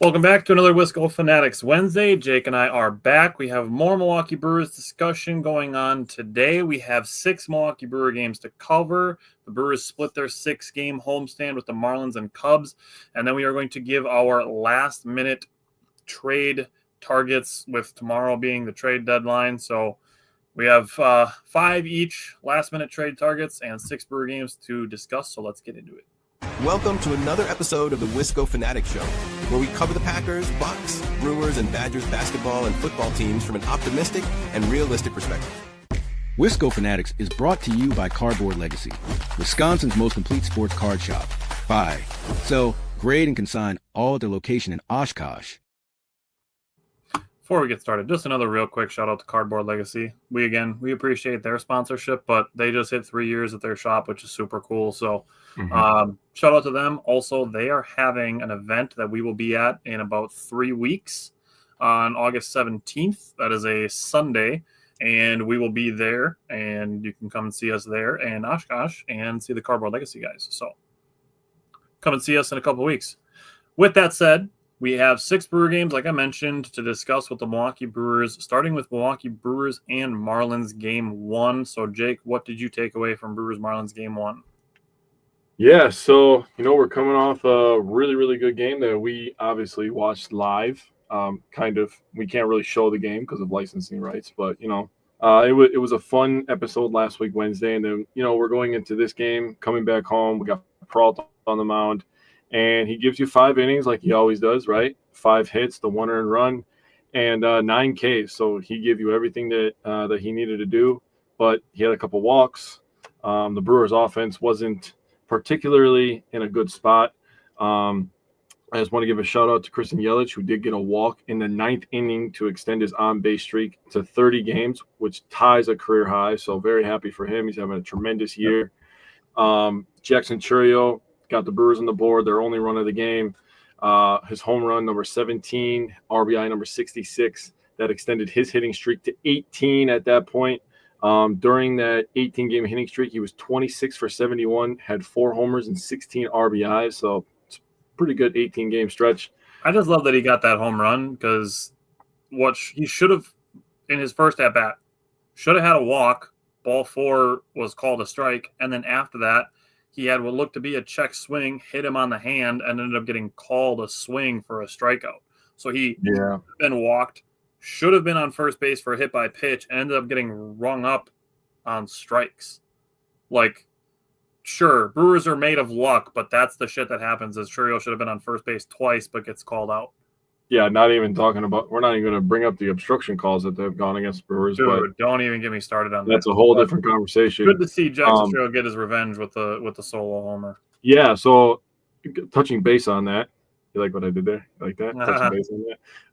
Welcome back to another Wisco Fanatics Wednesday. Jake and I are back. We have more Milwaukee Brewers discussion going on today. We have 6 Milwaukee Brewer games to cover. The Brewers split their 6-game homestand with the Marlins and Cubs. And then we are going to give our last-minute trade targets, with tomorrow being the trade deadline. So we have 5 each last-minute trade targets and 6 Brewer games to discuss. So let's get into it. Welcome to another episode of the Wisco Fanatics Show, where we cover the Packers, Bucks, Brewers, and Badgers basketball and football teams from an optimistic and realistic perspective. Wisco Fanatics is brought to you by Cardboard Legacy, Wisconsin's most complete sports card shop. Buy, sell, grade, and consign all at their location in Oshkosh. Before we get started, just another real quick shout out to Cardboard Legacy. We appreciate their sponsorship, but they just hit 3 years at their shop, which is super cool. So shout out to them. Also, they are having an event that we will be at in about 3 weeks on August 17th. That is a Sunday, and we will be there, and you can come and see us there in Oshkosh and see the Cardboard Legacy guys. So come and see us in a couple of weeks. With that said, we have 6 Brewer games, like I mentioned, to discuss with the Milwaukee Brewers, starting with Milwaukee Brewers and Marlins Game 1. So, Jake, what did you take away from Brewers-Marlins Game 1? Yeah, so, we're coming off a really, really good game that we obviously watched live. We can't really show the game because of licensing rights, but, it was a fun episode last week, Wednesday. And then, we're going into this game, coming back home. We got Peralta on the mound. And he gives you 5 innings like he always does, right? 5 hits, the 1 earned run, and 9 Ks. So he gave you everything that he needed to do. But he had a couple walks. The Brewers' offense wasn't particularly in a good spot. I just want to give a shout-out to Christian Yelich, who did get a walk in the 9th inning to extend his on-base streak to 30 games, which ties a career high. So very happy for him. He's having a tremendous year. Jackson Chourio got the Brewers on the board, their only run of the game. His home run, number 17, RBI number 66, that extended his hitting streak to 18 at that point. During that 18-game hitting streak, he was 26 for 71, had 4 homers and 16 RBIs, so it's a pretty good 18-game stretch. I just love that he got that home run, because what he should have, in his first at-bat, should have had a walk. Ball 4 was called a strike, and then after that, he had what looked to be a check swing, hit him on the hand, and ended up getting called a swing for a strikeout. So he been walked, should have been on first base for a hit by pitch, and ended up getting rung up on strikes. Like, sure, Brewers are made of luck, but that's the shit that happens. Is Chourio should have been on first base twice, but gets called out. Yeah, we're not even going to bring up the obstruction calls that they've gone against Brewers. Dude, but don't even get me started on that. That's a whole different conversation. Good to see Jackson Chourio get his revenge with the solo homer. Yeah, so touching base on that, you like what I did there? You like that? Touching base on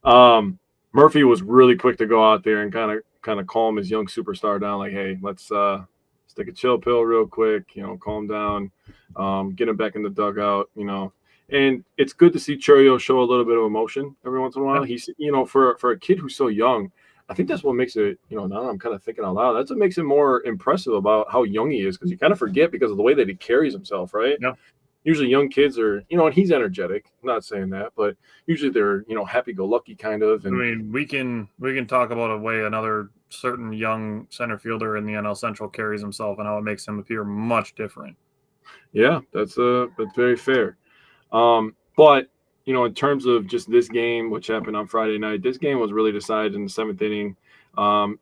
that. Murphy was really quick to go out there and kind of calm his young superstar down. Like, hey, let's take a chill pill real quick. Calm down, get him back in the dugout. And it's good to see Chourio show a little bit of emotion every once in a while. He's, for a kid who's so young, I think that's what makes it, now I'm kind of thinking out loud, that's what makes it more impressive about how young he is, because you kind of forget because of the way that he carries himself, right? Yeah. Usually young kids are, and he's energetic. I'm not saying that, but usually they're, happy-go-lucky kind of. And I mean, we can talk about a way another certain young center fielder in the NL Central carries himself and how it makes him appear much different. Yeah, that's very fair. But, in terms of just this game, which happened on Friday night, this game was really decided in the 7th inning.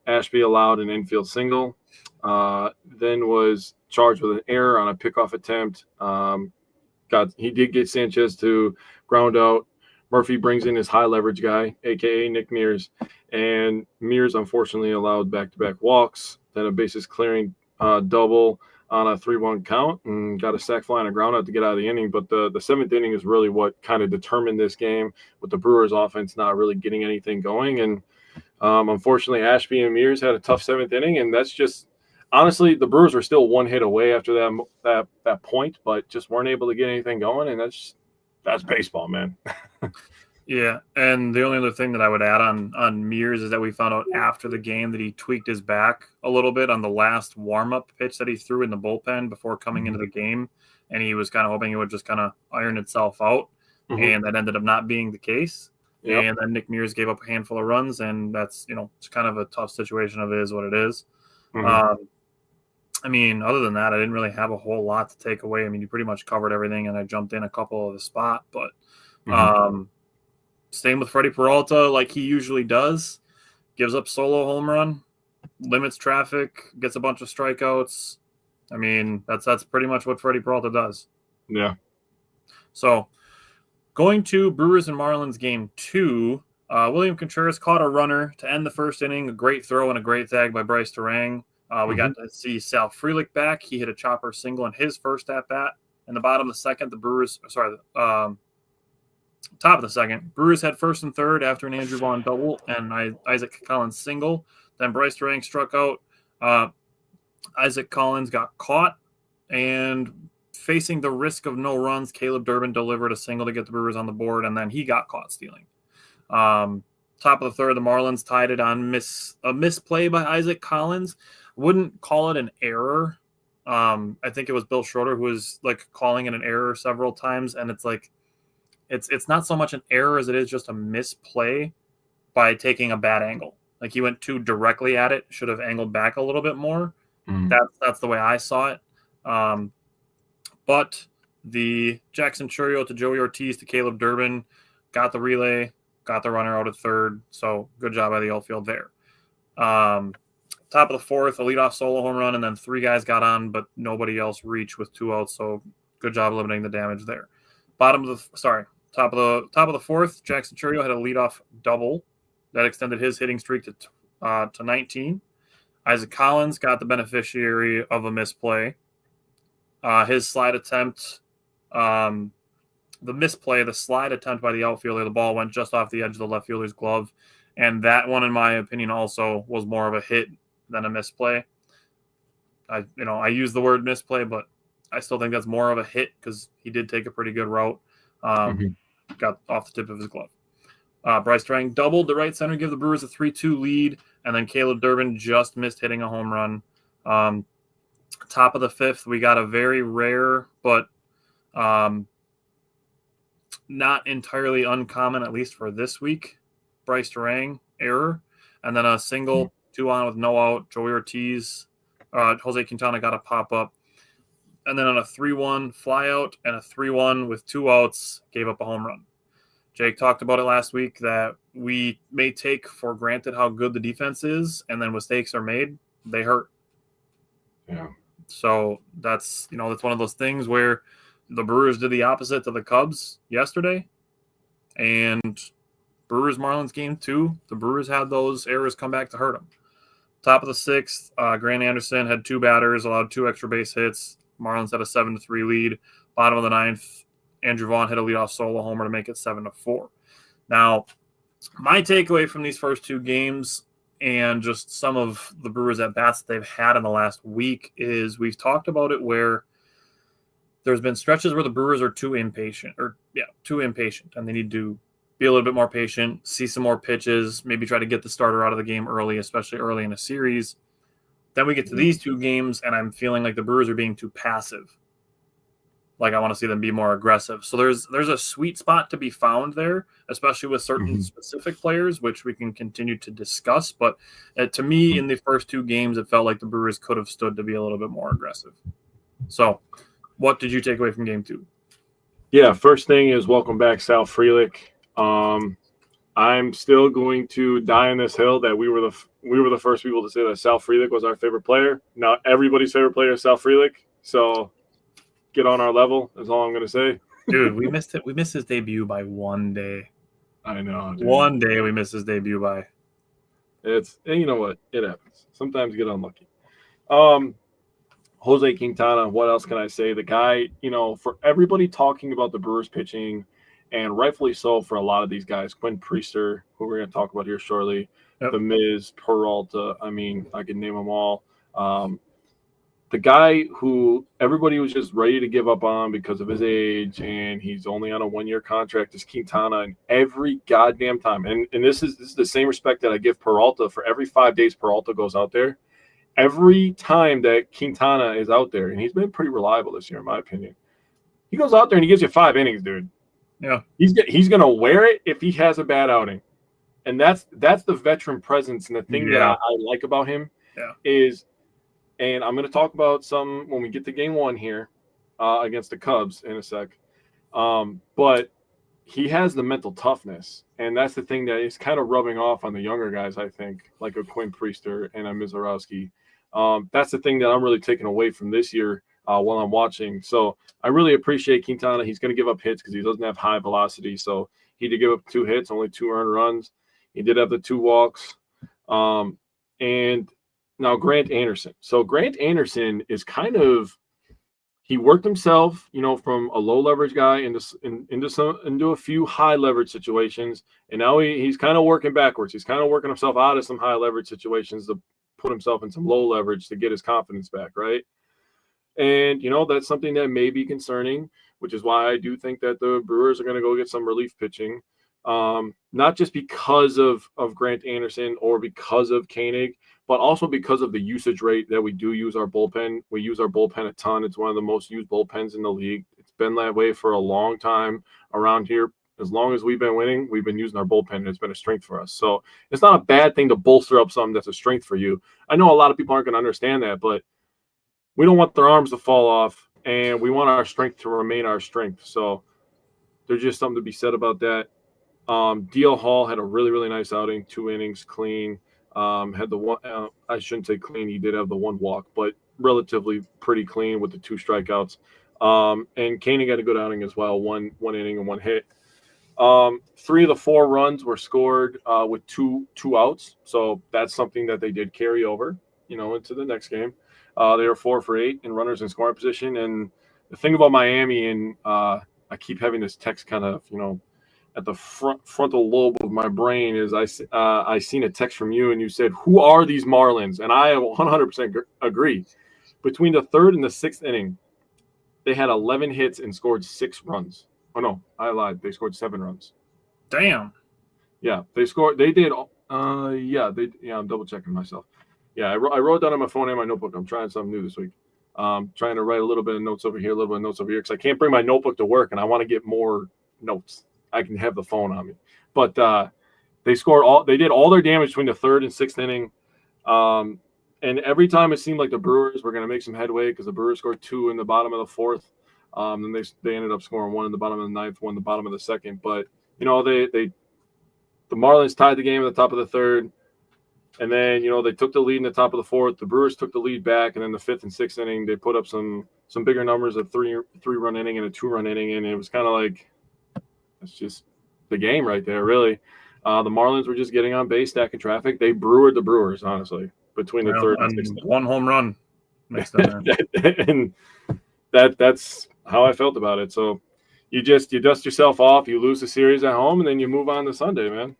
Ashby allowed an infield single, then was charged with an error on a pickoff attempt. He did get Sanchez to ground out. Murphy brings in his high leverage guy, a.k.a. Nick Mears, and Mears unfortunately allowed back-to-back walks, then a bases clearing double on a 3-1 count, and got a sac fly and a ground out to get out of the inning. But the 7th inning is really what kind of determined this game, with the Brewers offense not really getting anything going. And unfortunately, Ashby and Mears had a tough 7th inning, and that's just honestly, the Brewers were still 1 hit away after that point, but just weren't able to get anything going. And that's baseball, man. Yeah, and the only other thing that I would add on Mears is that we found out after the game that he tweaked his back a little bit on the last warm-up pitch that he threw in the bullpen before coming into the game, and he was kind of hoping it would just kind of iron itself out. and that ended up not being the case. Yep. And then Nick Mears gave up a handful of runs, and that's, it's kind of a tough situation of it is what it is. I mean, other than that, I didn't really have a whole lot to take away. I mean, you pretty much covered everything, and I jumped in a couple of the spot. But same with Freddie Peralta, like he usually does. Gives up solo home run, limits traffic, gets a bunch of strikeouts. I mean, that's pretty much what Freddie Peralta does. Yeah. So going to Brewers and Marlins game 2, William Contreras caught a runner to end the first inning. A great throw and a great tag by Bryce Terang. We got to see Sal Frelick back. He hit a chopper single in his first at-bat. In the bottom of the second, top of the second, Brewers had first and third after an Andrew Vaughn double and Isaac Collins single. Then Bryce Terang struck out. Isaac Collins got caught, and facing the risk of no runs, Caleb Durbin delivered a single to get the Brewers on the board, and then he got caught stealing. Top of the third, the Marlins tied it on a misplay by Isaac Collins. Wouldn't call it an error. I think it was Bill Schroeder who was like calling it an error several times, and it's like it's not so much an error as it is just a misplay by taking a bad angle. Like he went too directly at it, should have angled back a little bit more. That's the way I saw it. But the Jackson Churio to Joey Ortiz to Caleb Durbin got the relay, got the runner out at third. So good job by the outfield there. Top of the fourth, a leadoff solo home run, and then 3 guys got on, but nobody else reached with 2 outs. So good job limiting the damage there. Top of the fourth, Jackson Churio had a leadoff double that extended his hitting streak to 19. Isaac Collins got the beneficiary of a misplay. His slide attempt, the slide attempt by the outfielder, the ball went just off the edge of the left fielder's glove. And that one, in my opinion, also was more of a hit than a misplay. I use the word misplay, but I still think that's more of a hit because he did take a pretty good route. Got off the tip of his glove. Bryce Terang doubled the right center, give the Brewers a 3-2 lead, and then Caleb Durbin just missed hitting a home run. Top of the fifth, we got a very rare but not entirely uncommon, at least for this week, Bryce Terang error, and then a single, 2 on with no out. Joey Ortiz, Jose Quintana got a pop-up, and then on a 3-1 flyout and a 3-1 with 2 outs, gave up a home run. Jake talked about it last week that we may take for granted how good the defense is, and then mistakes are made, they hurt. Yeah. So that's one of those things where the Brewers did the opposite to the Cubs yesterday, and Brewers Marlins game 2, the Brewers had those errors come back to hurt them. Top of the sixth, Grant Anderson had 2 batters, allowed 2 extra base hits. Marlins had a 7-3 lead. Bottom of the ninth, Andrew Vaughn hit a leadoff solo homer to make it 7-4. Now, my takeaway from these first 2 games and just some of the Brewers at bats that they've had in the last week is we've talked about it where there's been stretches where the Brewers are too impatient, and they need to be a little bit more patient, see some more pitches, maybe try to get the starter out of the game early, especially early in a series. Then we get to these 2 games, and I'm feeling like the Brewers are being too passive. Like I want to see them be more aggressive. So there's a sweet spot to be found there, especially with certain specific players, which we can continue to discuss. But to me, in the first 2 games, it felt like the Brewers could have stood to be a little bit more aggressive. So what did you take away from game 2? Yeah, first thing is welcome back, Sal Frelick. I'm still going to die on this hill that we were the first people to say that Sal Frelick was our favorite player. Now everybody's favorite player is Sal Frelick. So get on our level is all I'm going to say. Dude, we missed it. We missed his debut by 1 day. I know. Dude. 1 day we missed his debut by. And you know what? It happens. Sometimes you get unlucky. Jose Quintana, what else can I say? The guy, for everybody talking about the Brewers pitching, and rightfully so for a lot of these guys, Quinn Priester, who we're going to talk about here shortly, The Miz, Peralta, I mean, I can name them all. The guy who everybody was just ready to give up on because of his age and he's only on a 1-year contract is Quintana, and every goddamn time. And this is the same respect that I give Peralta for every 5 days Peralta goes out there. Every time that Quintana is out there, and he's been pretty reliable this year, in my opinion, he goes out there and he gives you 5 innings, dude. Yeah. He's gonna wear it if he has a bad outing. And that's the veteran presence. And the thing that I like about him is, and I'm going to talk about some when we get to game one here against the Cubs in a sec. But he has the mental toughness. And that's the thing that is kind of rubbing off on the younger guys, I think, like a Quinn Priester and a Mizorowski. That's the thing that I'm really taking away from this year while I'm watching. So I really appreciate Quintana. He's going to give up hits because he doesn't have high velocity. So he did give up 2 hits, only 2 earned runs. He did have the 2 walks. And now Grant Anderson. So Grant Anderson is kind of – he worked himself, from a low leverage guy into a few high leverage situations. And now he's kind of working backwards. He's kind of working himself out of some high leverage situations to put himself in some low leverage to get his confidence back, right? And, that's something that may be concerning, which is why I do think that the Brewers are going to go get some relief pitching. Not just because of Grant Anderson or because of Koenig, but also because of the usage rate that we do use our bullpen. We use our bullpen a ton. It's one of the most used bullpens in the league. It's been that way for a long time around here. As long as we've been winning, we've been using our bullpen, and it's been a strength for us. So it's not a bad thing to bolster up something that's a strength for you. I know a lot of people aren't going to understand that, but we don't want their arms to fall off, and we want our strength to remain our strength. So there's just something to be said about that. D.L. Hall had a really, really nice outing, 2 innings, clean. Had the one, I shouldn't say clean. He did have the 1 walk, but relatively pretty clean with the 2 strikeouts. And Koenig got a good outing as well, one inning and 1 hit. 3 of the 4 runs were scored with two outs. So that's something that they did carry over, into the next game. They were 4 for 8 in runners in scoring position. And the thing about Miami, and I keep having this text kind of, at the frontal lobe of my brain, is I seen a text from you and you said, who are these Marlins? And I 100% agree. Between the 3rd and the 6th inning, they had 11 hits and scored 6 runs. Oh, no, I lied. They scored 7 runs. Damn. Yeah, they scored. They did. I'm double checking myself. Yeah, I wrote down on my phone and my notebook. I'm trying something new this week. Trying to write a little bit of notes over here, a little bit of notes over here, because I can't bring my notebook to work and I want to get more notes. I can have the phone on me. But they did all their damage between the 3rd and 6th inning. And every time it seemed like the Brewers were going to make some headway because the Brewers scored 2 in the bottom of the 4th. Then they ended up scoring 1 in the bottom of the 9th, 1 in the bottom of the 2nd. But, the Marlins tied the game at the top of the 3rd. And then, they took the lead in the top of the 4th. The Brewers took the lead back. And then the 5th and 6th inning, they put up some bigger numbers of 3-run inning and a 2-run inning. And it was kind of like, it's just the game right there, really. The Marlins were just getting on base, stacking traffic. They brewered the Brewers, honestly, between the 3rd and 6th. 1 home run. And that's how I felt about it. So you dust yourself off, you lose the series at home, and then you move on to Sunday, man.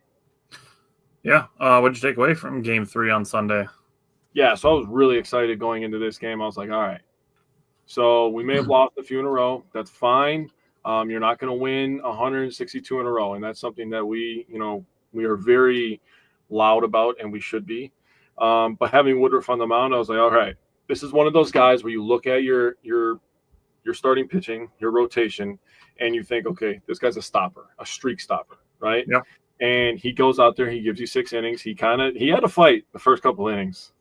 Yeah. What did you take away from Game 3 on Sunday? Yeah, so I was really excited going into this game. I was like, all right. So we may have lost a few in a row. That's fine. You're not going to win 162 in a row, and that's something that we are very loud about, and we should be. But having Woodruff on the mound, I was like, all right, this is one of those guys where you look at your starting pitching, your rotation, and you think, okay, this guy's a stopper, a streak stopper, right? Yeah. And he goes out there, he gives you 6 innings. He had a fight the first couple innings.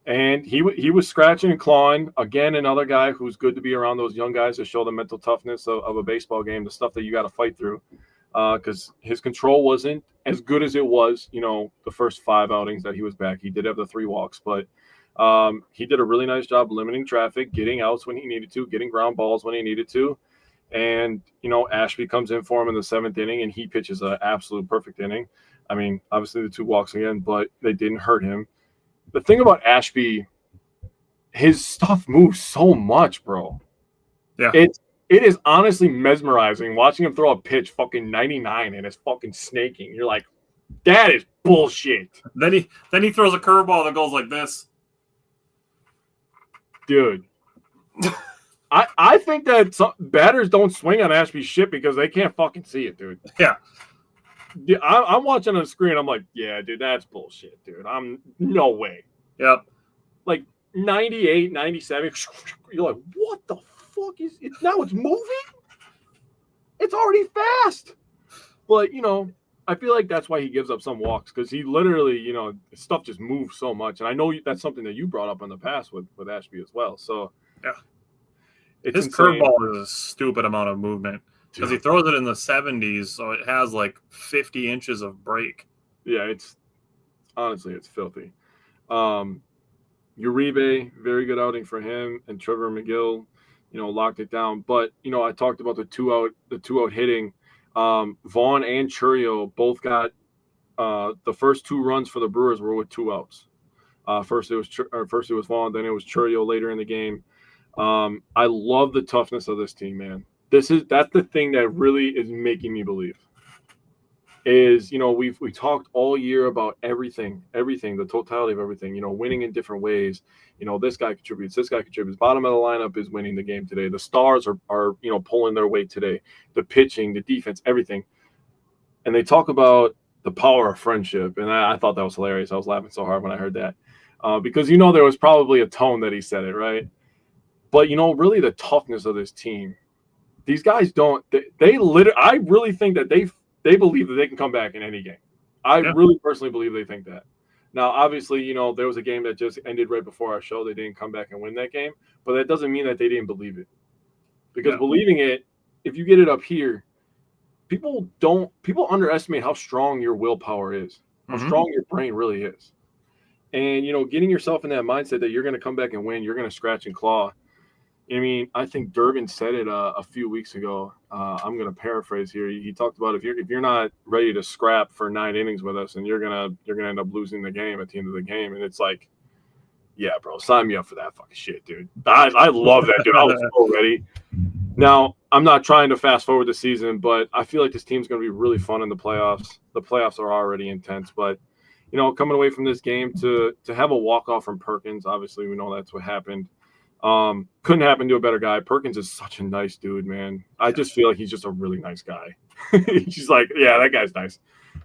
And he was scratching and clawing. Again, another guy who's good to be around those young guys to show the mental toughness of a baseball game, the stuff that you got to fight through. Because his control wasn't as good as it was, the first 5 outings that he was back. He did have the 3 walks, but he did a really nice job limiting traffic, getting outs when he needed to, getting ground balls when he needed to. And, Ashby comes in for him in the 7th inning, and he pitches an absolute perfect inning. I mean, obviously the 2 walks again, but they didn't hurt him. The thing about Ashby, his stuff moves so much, bro. Yeah. It is honestly mesmerizing watching him throw a pitch fucking 99 and it's fucking snaking. You're like, that is bullshit. Then he throws a curveball that goes like this. Dude. I think that some batters don't swing on Ashby's shit because they can't fucking see it, dude. Yeah. I'm watching on the screen. I'm like, yeah, dude, that's bullshit, dude. No way. Yep. Like 98, 97. You're like, what the fuck is it? Now it's moving? It's already fast. But, I feel like that's why he gives up some walks, because he literally, stuff just moves so much. And I know that's something that you brought up in the past with Ashby as well. So, yeah. It's his insane. Curveball is a stupid amount of movement because he throws it in the 70s, so it has like 50 inches of break. Yeah, it's filthy. Uribe, very good outing for him, and Trevor McGill, locked it down. But I talked about the two out hitting. Vaughn and Churio both got the first 2 runs for the Brewers were with 2 outs. First it was Vaughn, then it was Churio later in the game. I love the toughness of this team, man. That's the thing that really is making me believe. Is we talked all year about everything, the totality of everything. Winning in different ways. This guy contributes. Bottom of the lineup is winning the game today. The stars are pulling their weight today. The pitching, the defense, everything. And they talk about the power of friendship, and I thought that was hilarious. I was laughing so hard when I heard that, because there was probably a tone that he said it, right? But really the toughness of this team. These guys don't. They literally. I really think that they believe that they can come back in any game. I really personally believe they think that. Now, obviously, there was a game that just ended right before our show. They didn't come back and win that game, but that doesn't mean that they didn't believe it. Because believing it, if you get it up here, people underestimate how strong your willpower is, how strong your brain really is. And, getting yourself in that mindset that you're going to come back and win, you're going to scratch and claw. I mean, I think Durbin said it a few weeks ago. I'm going to paraphrase here. He talked about if you're not ready to scrap for 9 innings with us, and you're gonna end up losing the game at the end of the game. And it's like, yeah, bro, sign me up for that fucking shit, dude. I love that, dude. I was so ready. Now, I'm not trying to fast forward the season, but I feel like this team's going to be really fun in the playoffs. The playoffs are already intense, but coming away from this game to have a walk-off from Perkins, obviously we know that's what happened. Couldn't happen to a better guy. Perkins is such a nice dude, man. I just feel like he's just a really nice guy. He's like, yeah, that guy's nice.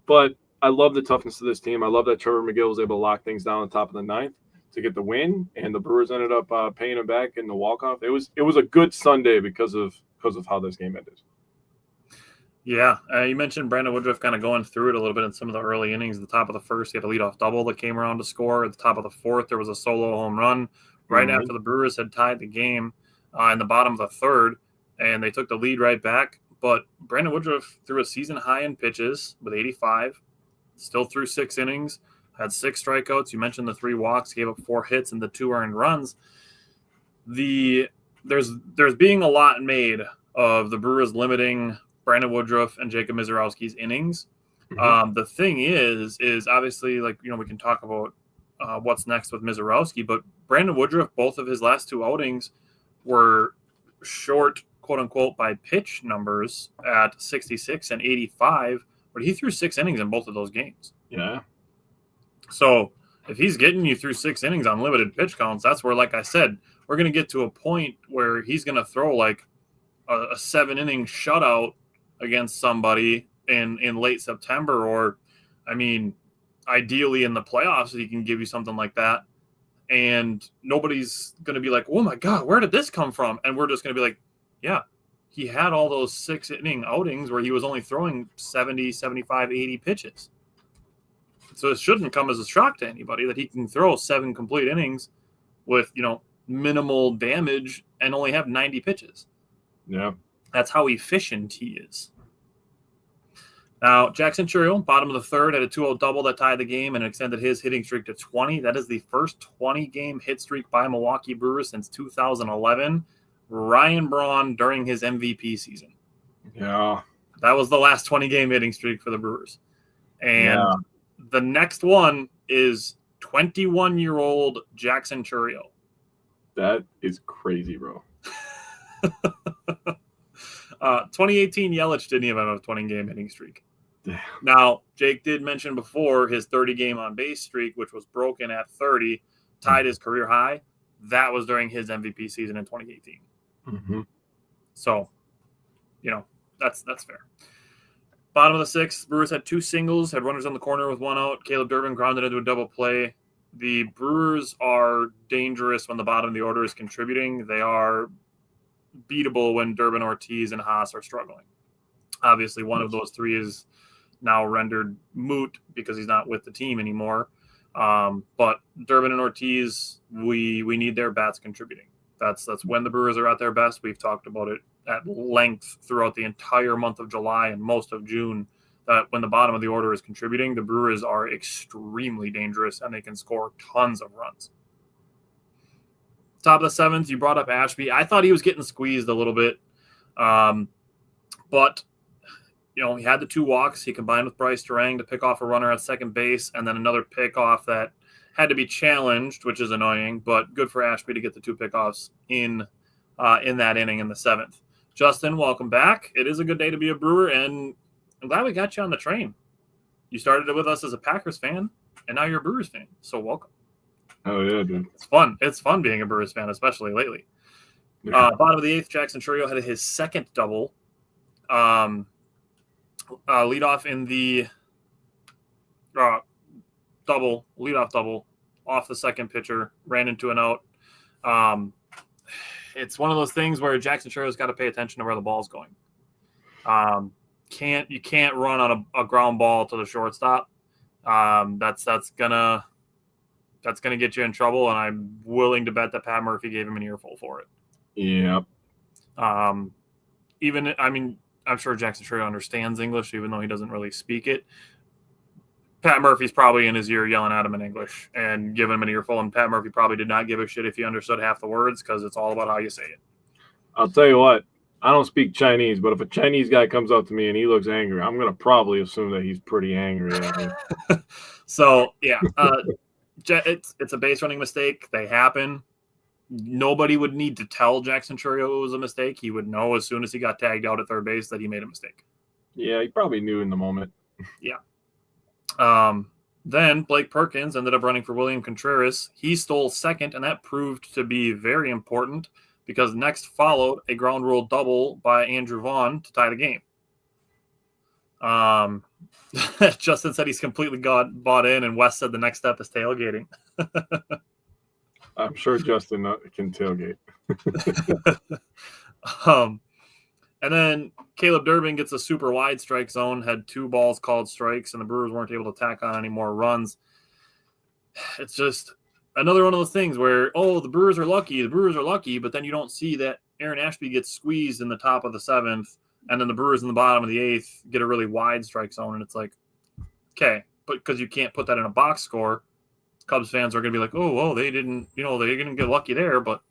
But I love the toughness of this team. I love that Trevor McGill was able to lock things down on top of the 9th to get the win, and the Brewers ended up paying him back in the walk-off. It was a good Sunday because of how this game ended. Yeah, you mentioned Brandon Woodruff kind of going through it a little bit in some of the early innings. At the top of the first, he had a leadoff double that came around to score. At the top of the 4th, there was a solo home run. Right after the Brewers had tied the game in the bottom of the 3rd, and they took the lead right back. But Brandon Woodruff threw a season high in pitches with 85, still threw 6 innings, had 6 strikeouts. You mentioned the 3 walks, gave up 4 hits and the 2 earned runs. There's being a lot made of the Brewers limiting Brandon Woodruff and Jacob Mizorowski's innings. The thing is obviously, like, we can talk about what's next with Mizorowski, but Brandon Woodruff, both of his last 2 outings were short, quote unquote, by pitch numbers at 66 and 85, but he threw 6 innings in both of those games. Yeah. So if he's getting you through 6 innings on limited pitch counts, that's where, like I said, we're going to get to a point where he's going to throw like a 7-inning shutout against somebody in late September, or, I mean, ideally in the playoffs, he can give you something like that. And nobody's going to be like, oh my God, where did this come from? And we're just going to be like, yeah, he had all those 6-inning outings where he was only throwing 70, 75, 80 pitches. So it shouldn't come as a shock to anybody that he can throw 7 complete innings with, minimal damage and only have 90 pitches. Yeah. That's how efficient he is. Now, Jackson Churio, bottom of the 3rd, had a 2-0 double that tied the game and extended his hitting streak to 20. That is the first 20-game hit streak by Milwaukee Brewers since 2011. Ryan Braun during his MVP season. Yeah. That was the last 20-game hitting streak for the Brewers. And the next one is 21-year-old Jackson Churio. That is crazy, bro. 2018, Yelich didn't even have a 20-game hitting streak. Damn. Now, Jake did mention before his 30-game on-base streak, which was broken at 30, tied his career high. That was during his MVP season in 2018. So, that's fair. Bottom of the 6th, Brewers had 2 singles, had runners on the corner with 1 out. Caleb Durbin grounded into a double play. The Brewers are dangerous when the bottom of the order is contributing. They are beatable when Durbin, Ortiz, and Haas are struggling. Obviously, one of those three is now rendered moot because he's not with the team anymore. But Durbin and Ortiz, we need their bats contributing. That's when the Brewers are at their best. We've talked about it at length throughout the entire month of July and most of June, that when the bottom of the order is contributing, the Brewers are extremely dangerous and they can score tons of runs. Top of the seventh, you brought up Ashby. I thought he was getting squeezed a little bit. But he had the 2 walks. He combined with Bryce Durang to pick off a runner at second base, and then another pickoff that had to be challenged, which is annoying, but good for Ashby to get the 2 pickoffs in that inning in the 7th. Justin, welcome back. It is a good day to be a Brewer, and I'm glad we got you on the train. You started it with us as a Packers fan, and now you're a Brewers fan, so welcome. Oh, yeah, dude. It's fun. It's fun being a Brewers fan, especially lately. Yeah. Bottom of the 8th, Jackson Chourio had his second double. Leadoff in the leadoff double off the second pitcher, ran into an out. It's one of those things where Jackson Chourio's got to pay attention to where the ball's going. You can't run on a ground ball to the shortstop. That's gonna get you in trouble, and I'm willing to bet that Pat Murphy gave him an earful for it. Yeah. I'm sure Jackson Chourio understands English, even though he doesn't really speak it. Pat Murphy's probably in his ear yelling at him in English and giving him an earful, and Pat Murphy probably did not give a shit if he understood half the words because it's all about how you say it. I'll tell you what, I don't speak Chinese, but if a Chinese guy comes up to me and he looks angry, I'm going to probably assume that he's pretty angry at me. So, yeah, it's a base running mistake. They happen. Nobody would need to tell Jackson Chourio it was a mistake. He would know as soon as he got tagged out at third base that he made a mistake. Yeah, he probably knew in the moment. Yeah. Then Blake Perkins ended up running for William Contreras. He stole second, and that proved to be very important because next followed a ground rule double by Andrew Vaughn to tie the game. Justin said he's completely bought in, and Wes said the next step is tailgating. I'm sure Justin can tailgate. And then Caleb Durbin gets a super wide strike zone, had 2 balls called strikes, and the Brewers weren't able to tack on any more runs. It's just another one of those things where, the Brewers are lucky, but then you don't see that Aaron Ashby gets squeezed in the top of the 7th, and then the Brewers in the bottom of the 8th get a really wide strike zone, and it's like, okay, but because you can't put that in a box score, Cubs fans are going to be like, they didn't get lucky there. But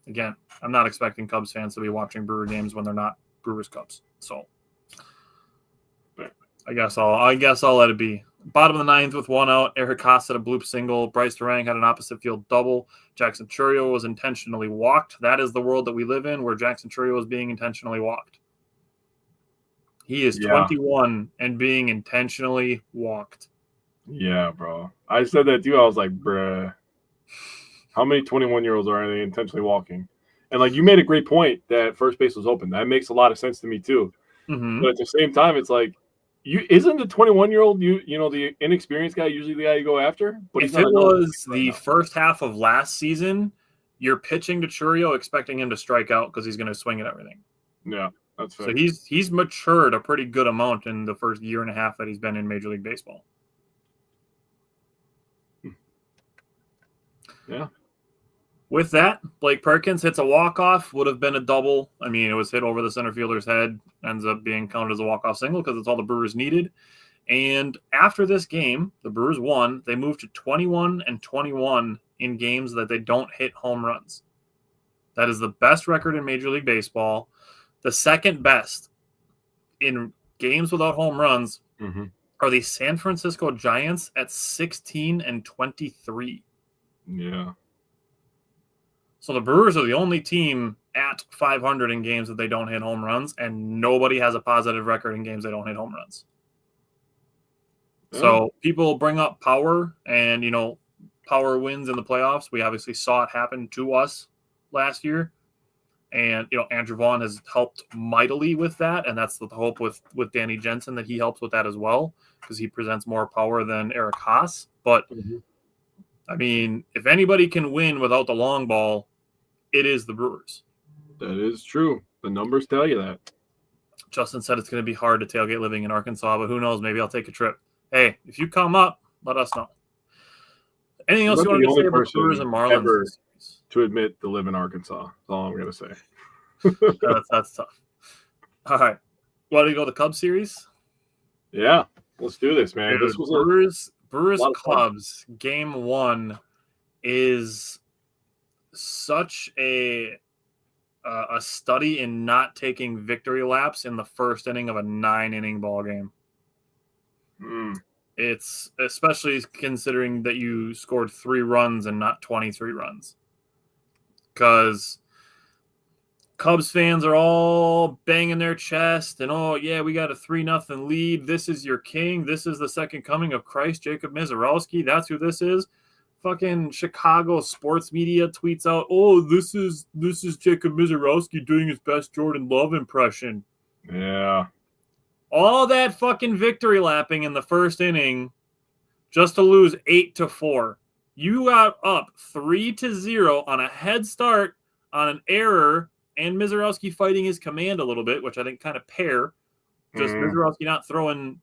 again, I'm not expecting Cubs fans to be watching Brewer games when they're not Brewers Cubs. So I guess I'll let it be. Bottom of the 9th with 1 out, Eric Haas had a bloop single. Bryce Durang had an opposite field double. Jackson Chourio was intentionally walked. That is the world that we live in, where Jackson Chourio is being intentionally walked. He is 21 and being intentionally walked. Yeah, bro. I said that to you. I was like, bruh, how many 21-year-olds are they intentionally walking? And, you made a great point that first base was open. That makes a lot of sense to me, too. Mm-hmm. But at the same time, it's like, isn't the 21-year-old, the inexperienced guy usually the guy you go after? But if it was the first half of last season, you're pitching to Chourio expecting him to strike out because he's going to swing at everything. Yeah, that's fair. So he's matured a pretty good amount in the first year and a half that he's been in Major League Baseball. Yeah. With that, Blake Perkins hits a walk-off, would have been a double. I mean, it was hit over the center fielder's head, ends up being counted as a walk-off single because it's all the Brewers needed. And after this game, the Brewers won. They moved to 21-21 in games that they don't hit home runs. That is the best record in Major League Baseball. The second best in games without home runs are the San Francisco Giants at 16-23. Yeah. So the Brewers are the only team at 500 in games that they don't hit home runs, and nobody has a positive record in games they don't hit home runs. Yeah. So people bring up power, and, power wins in the playoffs. We obviously saw it happen to us last year. And, Andrew Vaughn has helped mightily with that, and that's the hope with Danny Jensen, that he helps with that as well, because he presents more power than Eric Haas. But I mean, if anybody can win without the long ball, it is the Brewers. That is true. The numbers tell you that. Justin said it's going to be hard to tailgate living in Arkansas, but who knows? Maybe I'll take a trip. Hey, if you come up, let us know. Anything else you want to say about Brewers and Marlins? To admit to live in Arkansas. That's all I'm going to say. That's tough. All right. Want to go to the Cubs series? Yeah. Let's do this, man. Dude, this was Brewers Cubs game 1 is such a study in not taking victory laps in the first inning of a 9-inning ball game. It's especially considering that you scored 3 runs and not 23 runs. Because Cubs fans are all banging their chest and, oh, yeah, we got a 3-0 lead. This is your king. This is the second coming of Christ, Jacob Mizorowski. That's who this is. Fucking Chicago sports media tweets out, oh, this is Jacob Mizorowski doing his best Jordan Love impression. Yeah. All that fucking victory lapping in the first inning just to lose 8-4. You got up 3-0 on a head start on an error and Mizorowski fighting his command a little bit, which I think kind of pair. Just Mizorowski not throwing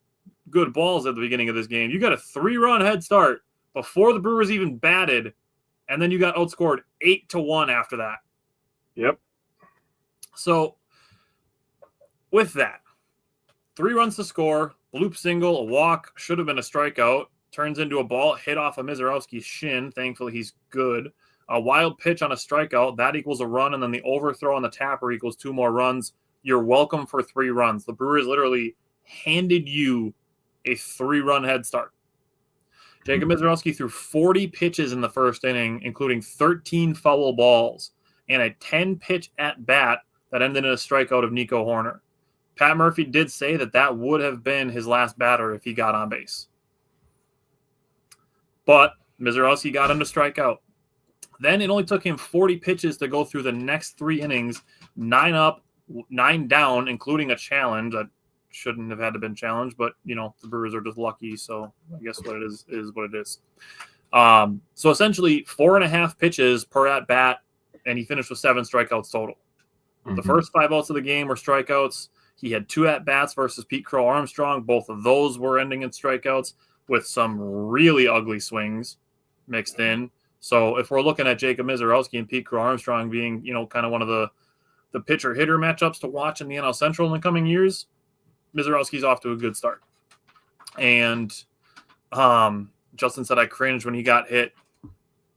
good balls at the beginning of this game. You got a 3-run head start before the Brewers even batted, and then you got outscored 8-1 after that. Yep. So with that, 3 runs to score, bloop single, a walk, should have been a strikeout, turns into a ball hit off of Mizorowski's shin. Thankfully, he's good. A wild pitch on a strikeout, that equals a run, and then the overthrow on the tapper equals 2 more runs. You're welcome for 3 runs. The Brewers literally handed you a 3-run head start. Jacob Mizorowski threw 40 pitches in the first inning, including 13 foul balls, and a 10-pitch at-bat that ended in a strikeout of Nico Horner. Pat Murphy did say that would have been his last batter if he got on base. But Mizorowski got him to strike out. Then it only took him 40 pitches to go through the next 3 innings, 9 up, 9 down, including a challenge that shouldn't have had to been challenged, but, the Brewers are just lucky, so I guess what it is what it is. So essentially 4.5 pitches per at-bat, and he finished with 7 strikeouts total. The first 5 outs of the game were strikeouts. He had 2 at-bats versus Pete Crow Armstrong. Both of those were ending in strikeouts with some really ugly swings mixed in. So if we're looking at Jacob Mizorowski and Pete Crow Armstrong being, kind of one of the pitcher-hitter matchups to watch in the NL Central in the coming years, Mizorowski's off to a good start. And Justin said I cringed when he got hit.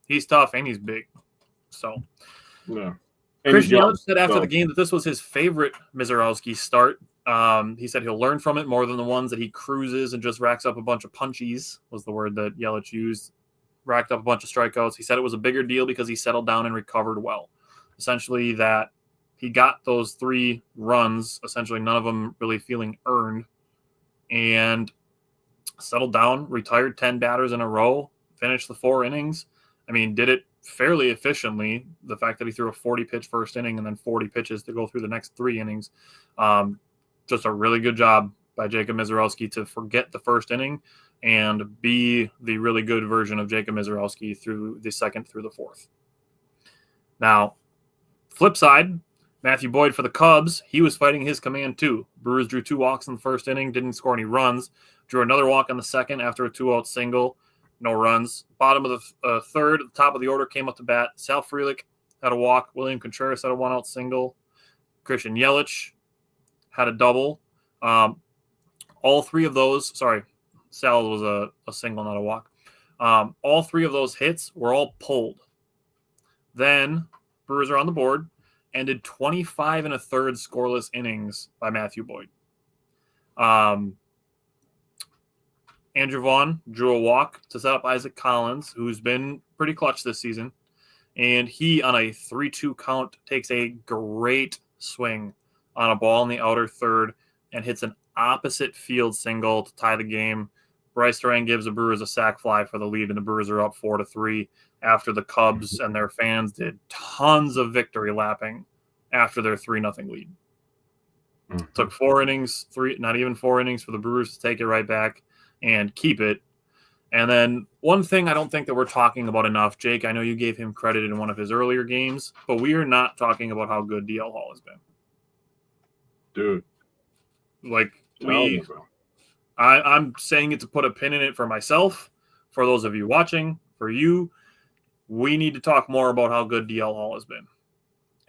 He's tough and he's big. So yeah. Christian Yelich said after the game that this was his favorite Mizorowski start. He said he'll learn from it more than the ones that he cruises and just racks up a bunch of punchies, was the word that Yelich used. Racked up a bunch of strikeouts. He said it was a bigger deal because he settled down and recovered well. Essentially that he got those 3 runs, essentially none of them really feeling earned, and settled down, retired 10 batters in a row, finished the 4 innings. I mean, did it fairly efficiently. The fact that he threw a 40-pitch first inning and then 40 pitches to go through the next 3 innings. Just a really good job by Jacob Mizorowski to forget the first inning and be the really good version of Jacob Mizorowski through the second through the 4th. Now, flip side, Matthew Boyd for the Cubs, he was fighting his command too. Brewers drew 2 walks in the first inning, didn't score any runs. Drew another walk in the second after a 2-out single, no runs. Bottom of the third, at the top of the order, came up to bat. Sal Frelick had a walk. William Contreras had a 1-out single. Christian Yelich had a double. All 3 of those, Sal was a single, not a walk. All 3 of those hits were all pulled. Then Brewers are on the board, ended 25 1/3 scoreless innings by Matthew Boyd. Andrew Vaughn drew a walk to set up Isaac Collins, who's been pretty clutch this season. And he, on a 3-2 count, takes a great swing on a ball in the outer third and hits an opposite field single to tie the game. Bryce Durant gives the Brewers a sac fly for the lead, and the Brewers are up 4-3 after the Cubs and their fans did tons of victory lapping after their 3-0 lead. Took 4 innings, not even 4 innings for the Brewers to take it right back and keep it. And then one thing I don't think that we're talking about enough, Jake, I know you gave him credit in one of his earlier games, but we are not talking about how good DL Hall has been. Dude, Like Me, bro. I'm saying it to put a pin in it for myself, for those of you watching, for you. We need to talk more about how good DL Hall has been.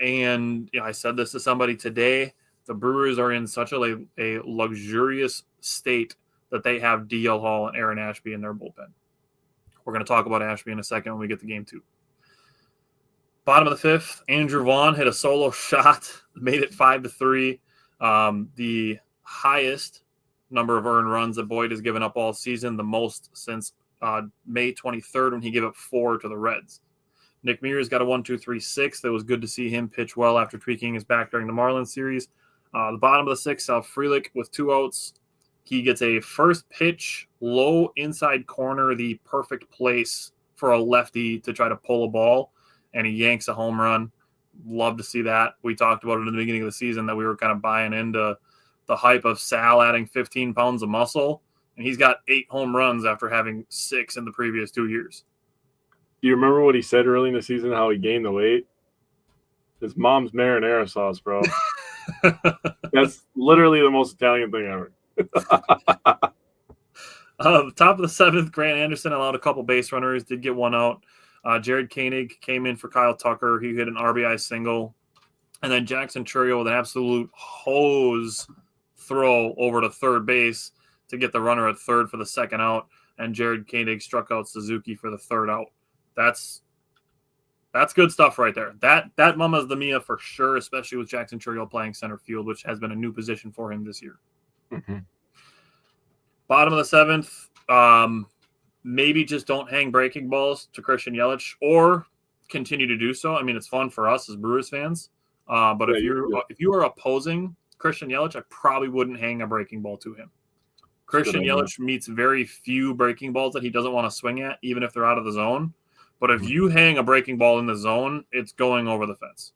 And I said this to somebody today. The Brewers are in such a luxurious state that they have DL Hall and Aaron Ashby in their bullpen. We're going to talk about Ashby in a second when we get to game 2. Bottom of the 5th, Andrew Vaughn hit a solo shot, made it 5-3. The highest number of earned runs that Boyd has given up all season, the most since May 23rd when he gave up 4 to the Reds. Nick Mears got a 1-2-3-6. That was good to see him pitch well after tweaking his back during the Marlins series. The bottom of the 6th, Sal Frelick with 2 outs. He gets a first pitch, low inside corner, the perfect place for a lefty to try to pull a ball, and he yanks a home run. Love to see that. We talked about it in the beginning of the season that we were kind of buying into the hype of Sal adding 15 pounds of muscle, and he's got 8 home runs after having 6 in the previous 2 years. Do you remember what he said early in the season, how he gained the weight? His mom's marinara sauce, bro. That's literally the most Italian thing ever. Top of the 7th, Grant Anderson allowed a couple base runners, did get 1 out. Jared Koenig came in for Kyle Tucker. He hit an RBI single. And then Jackson Chourio with an absolute hose throw over to third base to get the runner at third for the 2nd out. And Jared Koenig struck out Suzuki for the 3rd out. That's good stuff right there. That mama's the Mia for sure, especially with Jackson Chourio playing center field, which has been a new position for him this year. Mm-hmm. Bottom of the 7th, maybe just don't hang breaking balls to Christian Yelich or continue to do so. I mean, it's fun for us as Brewers fans. But if you are opposing Christian Yelich, I probably wouldn't hang a breaking ball to him. Christian Yelich meets very few breaking balls that he doesn't want to swing at, even if they're out of the zone. But if you hang a breaking ball in the zone, it's going over the fence.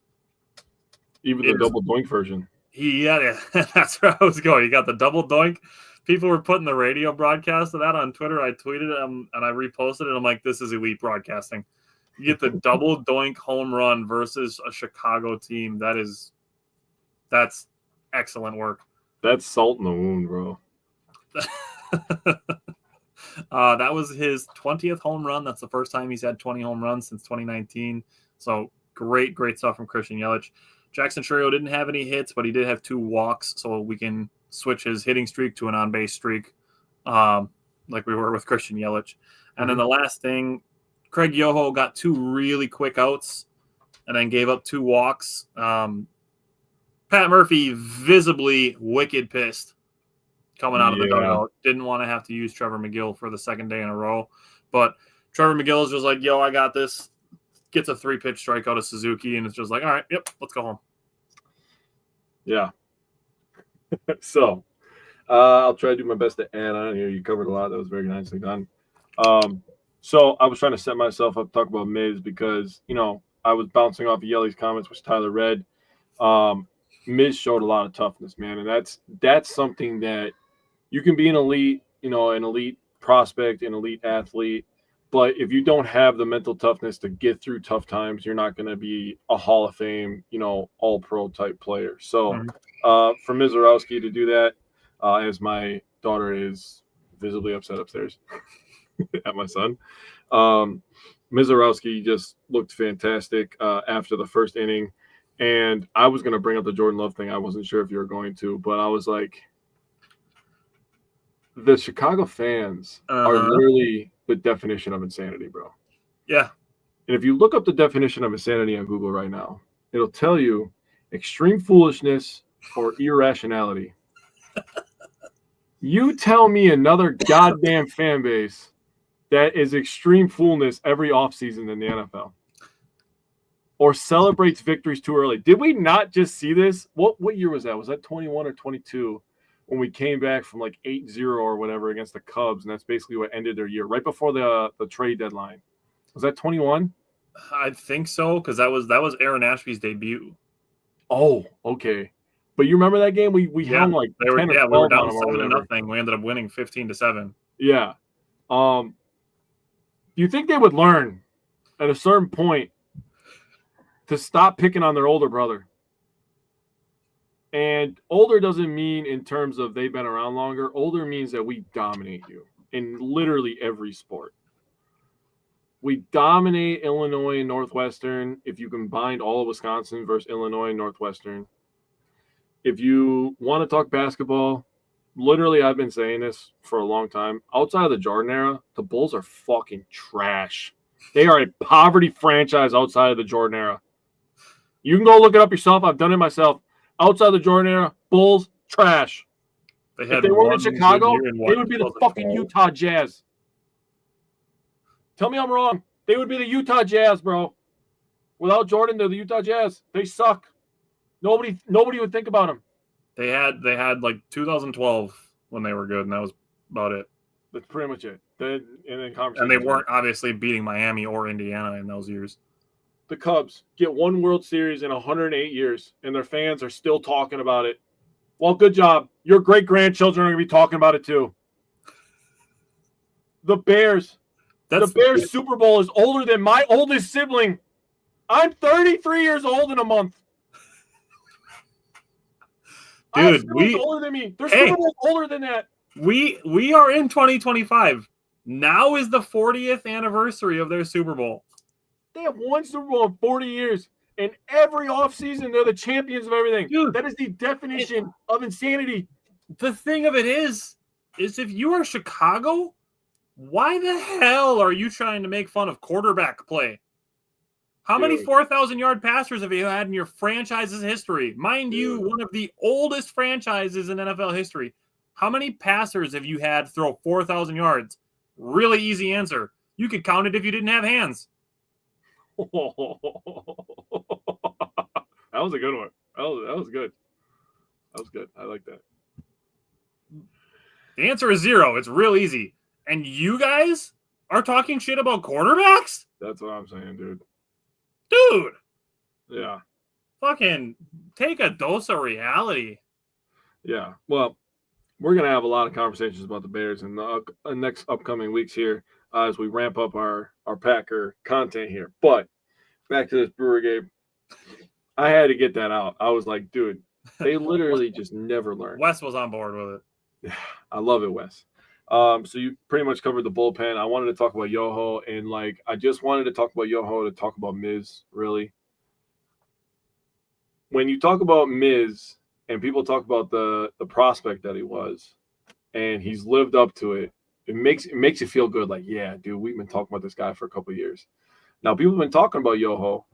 Even the double doink version. Yeah, that's where I was going. You got the double doink. People were putting the radio broadcast of that on Twitter. I tweeted it and I reposted it. I'm like, this is elite broadcasting. You get the double doink home run versus a Chicago team. That's excellent work. That's salt in the wound, bro. That was his 20th home run. That's the first time he's had 20 home runs since 2019. So great stuff from Christian Yelich. Jackson Chourio didn't have any hits, but he did have 2 walks, so we can switch his hitting streak to an on-base streak, like we were with Christian Yelich. And then the last thing, Craig Yoho got 2 really quick outs and then gave up 2 walks. Pat Murphy visibly wicked pissed coming out of the dugout. Didn't want to have to use Trevor McGill for the 2nd day in a row. But Trevor McGill is just like, yo, I got this. Gets a 3-pitch strikeout of Suzuki, and it's just like, all right, yep, let's go home. Yeah. So I'll try to do my best to add on here. You covered a lot. That was very nicely done. So I was trying to set myself up to talk about Miz because, I was bouncing off of Yelly's comments, which Tyler read. Miz showed a lot of toughness, man. And that's something that you can be an elite prospect, an elite athlete. But if you don't have the mental toughness to get through tough times, you're not going to be a Hall of Fame, all-pro type player. So for Ms. Zarowski to do that, as my daughter is visibly upset upstairs at my son, Ms. Zarowski just looked fantastic after the first inning. And I was going to bring up the Jordan Love thing. I wasn't sure if you were going to, but I was like, the Chicago fans are literally the definition of insanity, bro. Yeah. And if you look up the definition of insanity on Google right now, it'll tell you extreme foolishness or irrationality. You tell me another goddamn fan base that is extreme foolness every offseason in the NFL or celebrates victories too early. Did we not just see this? What year was that? Was that 21 or 22? When we came back from like 8-0 or whatever against the Cubs, and that's basically what ended their year, right before the trade deadline. Was that 21? I think so, because that was Aaron Ashby's debut. Oh, okay. But you remember that game? We hung like 10 or 12 we were down on 7-0. We ended up winning 15-7. Yeah. Do you think they would learn at a certain point to stop picking on their older brother? And older doesn't mean in terms of they've been around longer. Older means that we dominate you in literally every sport. We dominate Illinois and Northwestern if you combined all of Wisconsin versus Illinois and Northwestern. If you want to talk basketball, literally I've been saying this for a long time. Outside of the Jordan era, the Bulls are fucking trash. They are a poverty franchise outside of the Jordan era. You can go look it up yourself. I've done it myself. Outside the Jordan era, Bulls, trash. If they weren't in Chicago, they would be the fucking Utah Jazz. Tell me I'm wrong. They would be the Utah Jazz, bro. Without Jordan, they're the Utah Jazz. They suck. Nobody would think about them. They had like 2012 when they were good, and that was about it. That's pretty much it. And they weren't obviously beating Miami or Indiana in those years. The Cubs get one World Series in 108 years, and their fans are still talking about it. Well, good job. Your great-grandchildren are going to be talking about it too. The Bears. The Bears Super Bowl is older than my oldest sibling. I'm 33 years old in a month. Dude, older than me. Their Super Bowl's older than that. We are in 2025. Now is the 40th anniversary of their Super Bowl. They have won Super Bowl in 40 years. And every offseason, they're the champions of everything. Dude, that is the definition of insanity. The thing of it is if you are Chicago, why the hell are you trying to make fun of quarterback play? How many 4,000-yard passers have you had in your franchise's history? Mind you, one of the oldest franchises in NFL history. How many passers have you had throw 4,000 yards? Really easy answer. You could count it if you didn't have hands. That was a good one. That was good. That was good. I like that. The answer is 0. It's real easy. And you guys are talking shit about quarterbacks? That's what I'm saying, dude. Dude. Yeah. Fucking take a dose of reality. Yeah. Well, we're going to have a lot of conversations about the Bears in the next upcoming weeks here as we ramp up our Packer content here. But back to this Brewer game. I had to get that out. I was like, dude, they literally just never learn. Wes was on board with it. I love it, Wes. So you pretty much covered the bullpen. I wanted to talk about Yoho, and I just wanted to talk about Yoho to talk about Miz, really. When you talk about Miz and people talk about the prospect that he was, and he's lived up to it, it makes you feel good. Like, yeah, dude, we've been talking about this guy for a couple of years. Now, people have been talking about Yoho.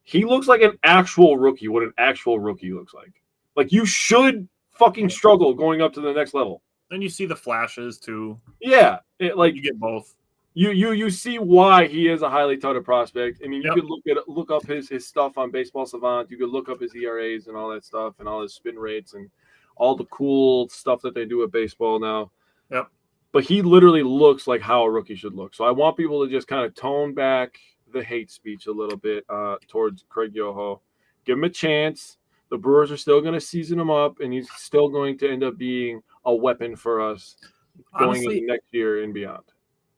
He looks like an actual rookie, what an actual rookie looks like. Like, you should fucking struggle going up to the next level. And you see the flashes too. Yeah, you get both. You see why he is a highly touted prospect. I mean, you could look up his stuff on Baseball Savant. You could look up his ERAs and all that stuff, and all his spin rates and all the cool stuff that they do at baseball now. Yep. But he literally looks like how a rookie should look. So I want people to just kind of tone back the hate speech a little bit towards Craig Yoho. Give him a chance. The Brewers are still going to season him up, and he's still going to end up being a weapon for us going into next year and beyond.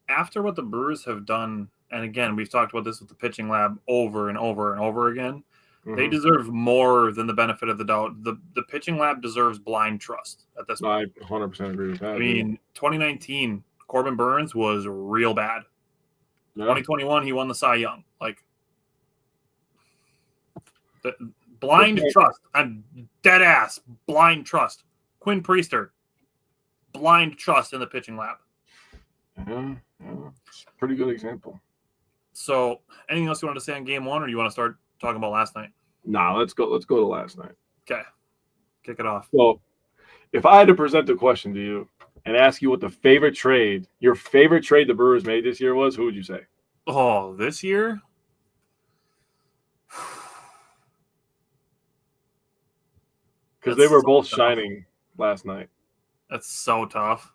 After what the Brewers have done, and again, we've talked about this with the pitching lab over and over and over again, they deserve more than the benefit of the doubt. The pitching lab deserves blind trust at this point. I 100% agree with that. I mean, 2019, Corbin Burns was real bad. Yeah. 2021, he won the Cy Young. Blind trust. I'm dead ass. Blind trust. Quinn Priester. Blind trust in the pitching lab. Yeah. Pretty good example. So, anything else you want to say on game one, or do you want to start talking about last night? Nah, let's go to last night. Okay. Kick it off. Well, if I had to present the question to you and ask you what your favorite trade the Brewers made this year was, who would you say? Oh, this year? Because they were both shining last night. That's so tough.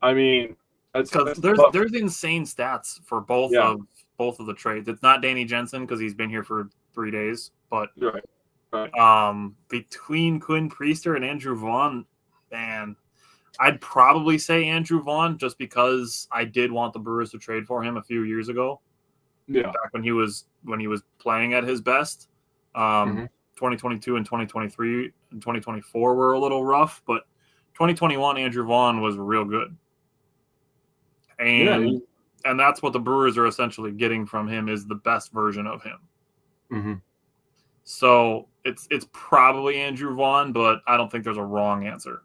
I mean, because there's insane stats for both of the trades. It's not Danny Jensen because he's been here for 3 days, but right. Between Quinn Priester and Andrew Vaughn, man, I'd probably say Andrew Vaughn just because I did want the Brewers to trade for him a few years ago. Yeah, back when he was playing at his best. 2022 and 2023 and 2024 were a little rough, but 2021 Andrew Vaughn was real good. And that's what the Brewers are essentially getting from him is the best version of him. Mm-hmm. So it's probably Andrew Vaughn, but I don't think there's a wrong answer.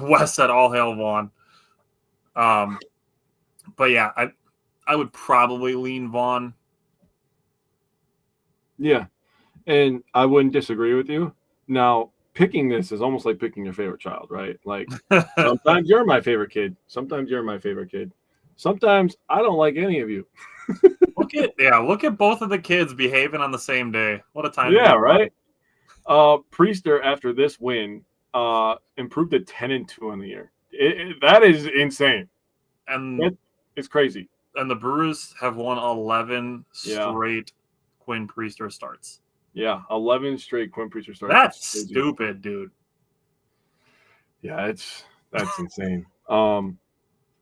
Wes said all hail Vaughn. But yeah, I would probably lean Vaughn. Yeah, and I wouldn't disagree with you. Now, picking this is almost like picking your favorite child, right? Like sometimes you're my favorite kid. Sometimes you're my favorite kid. Sometimes I don't like any of you. Look at both of the kids behaving on the same day. What a time! Yeah, right. Priester after this win improved to 10-2 on the year. That is insane, and it's crazy. And the Brewers have won 11 straight Quinn Priester starts. Yeah, 11 straight Quinn Priester starts. That's stupid, dude. Yeah, that's insane.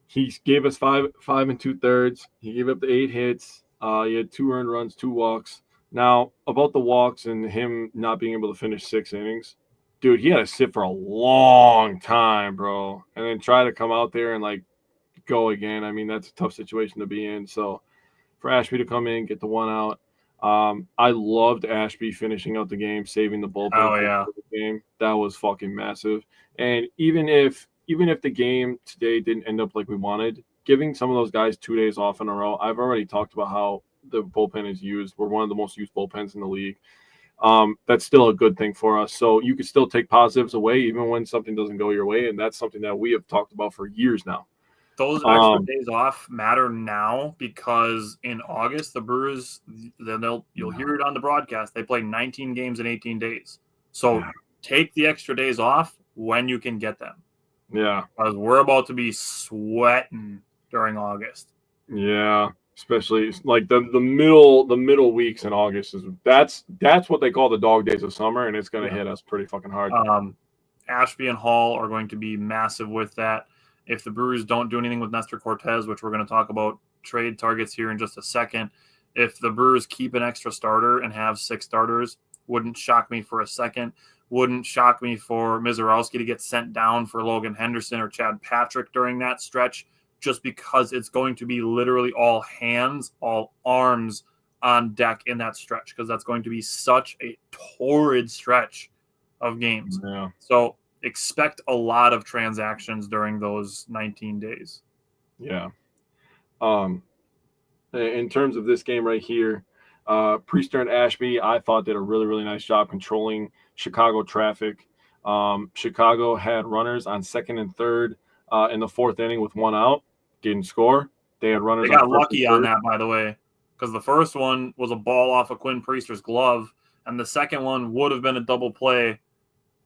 He gave us 5 2/3. He gave up the 8 hits. He had 2 earned runs, 2 walks. Now, about the walks and him not being able to finish 6 innings, dude, he had to sit for a long time, bro, and then try to come out there and like go again. I mean, that's a tough situation to be in. So for Ashby to come in, get the 1 out. I loved Ashby finishing out the game, saving the bullpen for the game. That was fucking massive. And even if the game today didn't end up like we wanted, giving some of those guys 2 days off in a row, I've already talked about how the bullpen is used. We're one of the most used bullpens in the league. That's still a good thing for us. So you can still take positives away even when something doesn't go your way. And that's something that we have talked about for years now. Those extra days off matter now because in August, the Brewers, you'll hear it on the broadcast, they play 19 games in 18 days. So take the extra days off when you can get them. Yeah. Because we're about to be sweating during August. Yeah. Especially like the middle weeks in August that's what they call the dog days of summer, and it's going to hit us pretty fucking hard. Ashby and Hall are going to be massive with that. If the Brewers don't do anything with Nestor Cortez, which we're going to talk about trade targets here in just a second, if the Brewers keep an extra starter and have 6 starters, wouldn't shock me for a second. Wouldn't shock me for Mizorowski to get sent down for Logan Henderson or Chad Patrick during that stretch, just because it's going to be literally all hands, all arms on deck in that stretch, because that's going to be such a torrid stretch of games. Yeah. So expect a lot of transactions during those 19 days. Yeah. In terms of this game right here, Priester and Ashby, I thought did a really, really nice job controlling Chicago traffic. Chicago had runners on 2nd and 3rd in the 4th inning with 1 out. Didn't score. They had runners. They got lucky on that, by the way, because the first one was a ball off of Quinn Priester's glove, and the second one would have been a double play,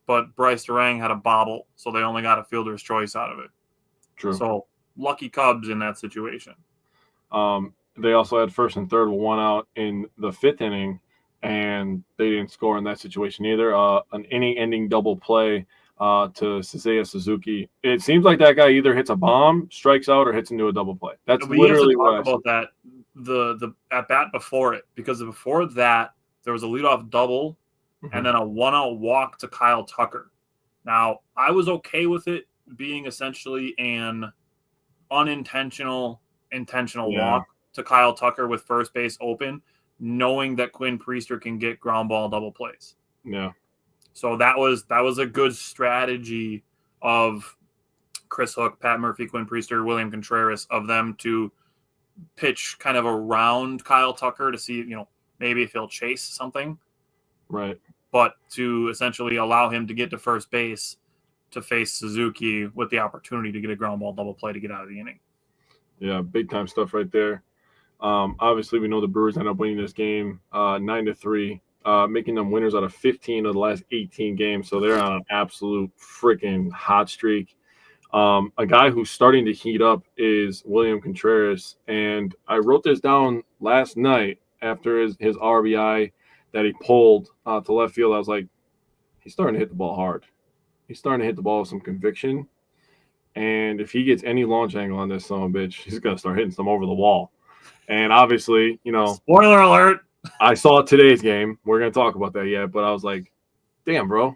but Bryce Durang had a bobble, so they only got a fielder's choice out of it. True. So lucky Cubs in that situation. They also had 1st and 3rd with 1 out in the 5th inning, and they didn't score in that situation either. An inning-ending double play to Seiya Suzuki. It seems like that guy either hits a bomb, strikes out, or hits into a double play. That's literally what I about that. The at bat before it, because before that there was a leadoff double and then a 1-out walk to Kyle Tucker. Now I was okay with it being essentially an intentional walk to Kyle Tucker with first base open, knowing that Quinn Priester can get ground ball double plays. Yeah. So that was a good strategy of Chris Hook, Pat Murphy, Quinn Priester, William Contreras, of them to pitch kind of around Kyle Tucker to see, maybe if he'll chase something. Right. But to essentially allow him to get to first base to face Suzuki with the opportunity to get a ground ball double play to get out of the inning. Yeah, big time stuff right there. Obviously, we know the Brewers end up winning this game 9-3. Making them winners out of 15 of the last 18 games. So they're on an absolute freaking hot streak. A guy who's starting to heat up is William Contreras. And I wrote this down last night after his RBI that he pulled to left field. I was like, he's starting to hit the ball hard. He's starting to hit the ball with some conviction. And if he gets any launch angle on this son of a bitch, he's going to start hitting some over the wall. And obviously, Spoiler alert. I saw today's game. We're going to talk about that yet, but I was like, damn, bro.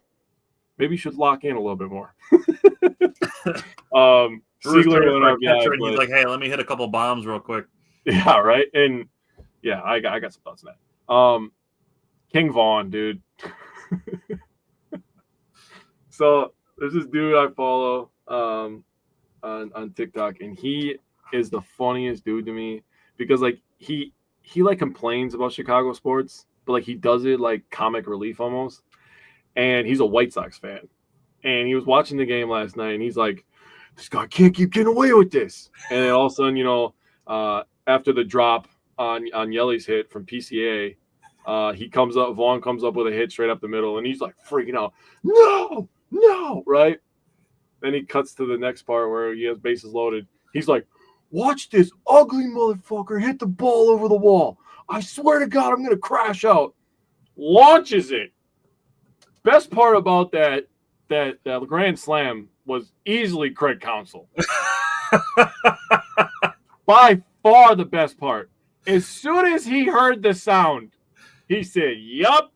Maybe you should lock in a little bit more. Siegler went our guy, and he's like, hey, let me hit a couple bombs real quick. Yeah, right. And yeah, I got some thoughts on that. King Vaughn, dude. So there's this dude I follow on TikTok, and he is the funniest dude to me because like he like complains about Chicago sports, but like he does it like comic relief almost. And he's a White Sox fan. And he was watching the game last night, and he's like, this guy can't keep getting away with this. And then all of a sudden, you know, after the drop on Yelly's hit from PCA, Vaughn comes up with a hit straight up the middle, and he's like freaking out. No, right? Then he cuts to the next part where he has bases loaded. He's like, watch this ugly motherfucker hit the ball over the wall. I swear to God, I'm going to crash out. Launches it. Best part about that grand slam was easily Craig Counsell. By far the best part. As soon as he heard the sound, he said, yup,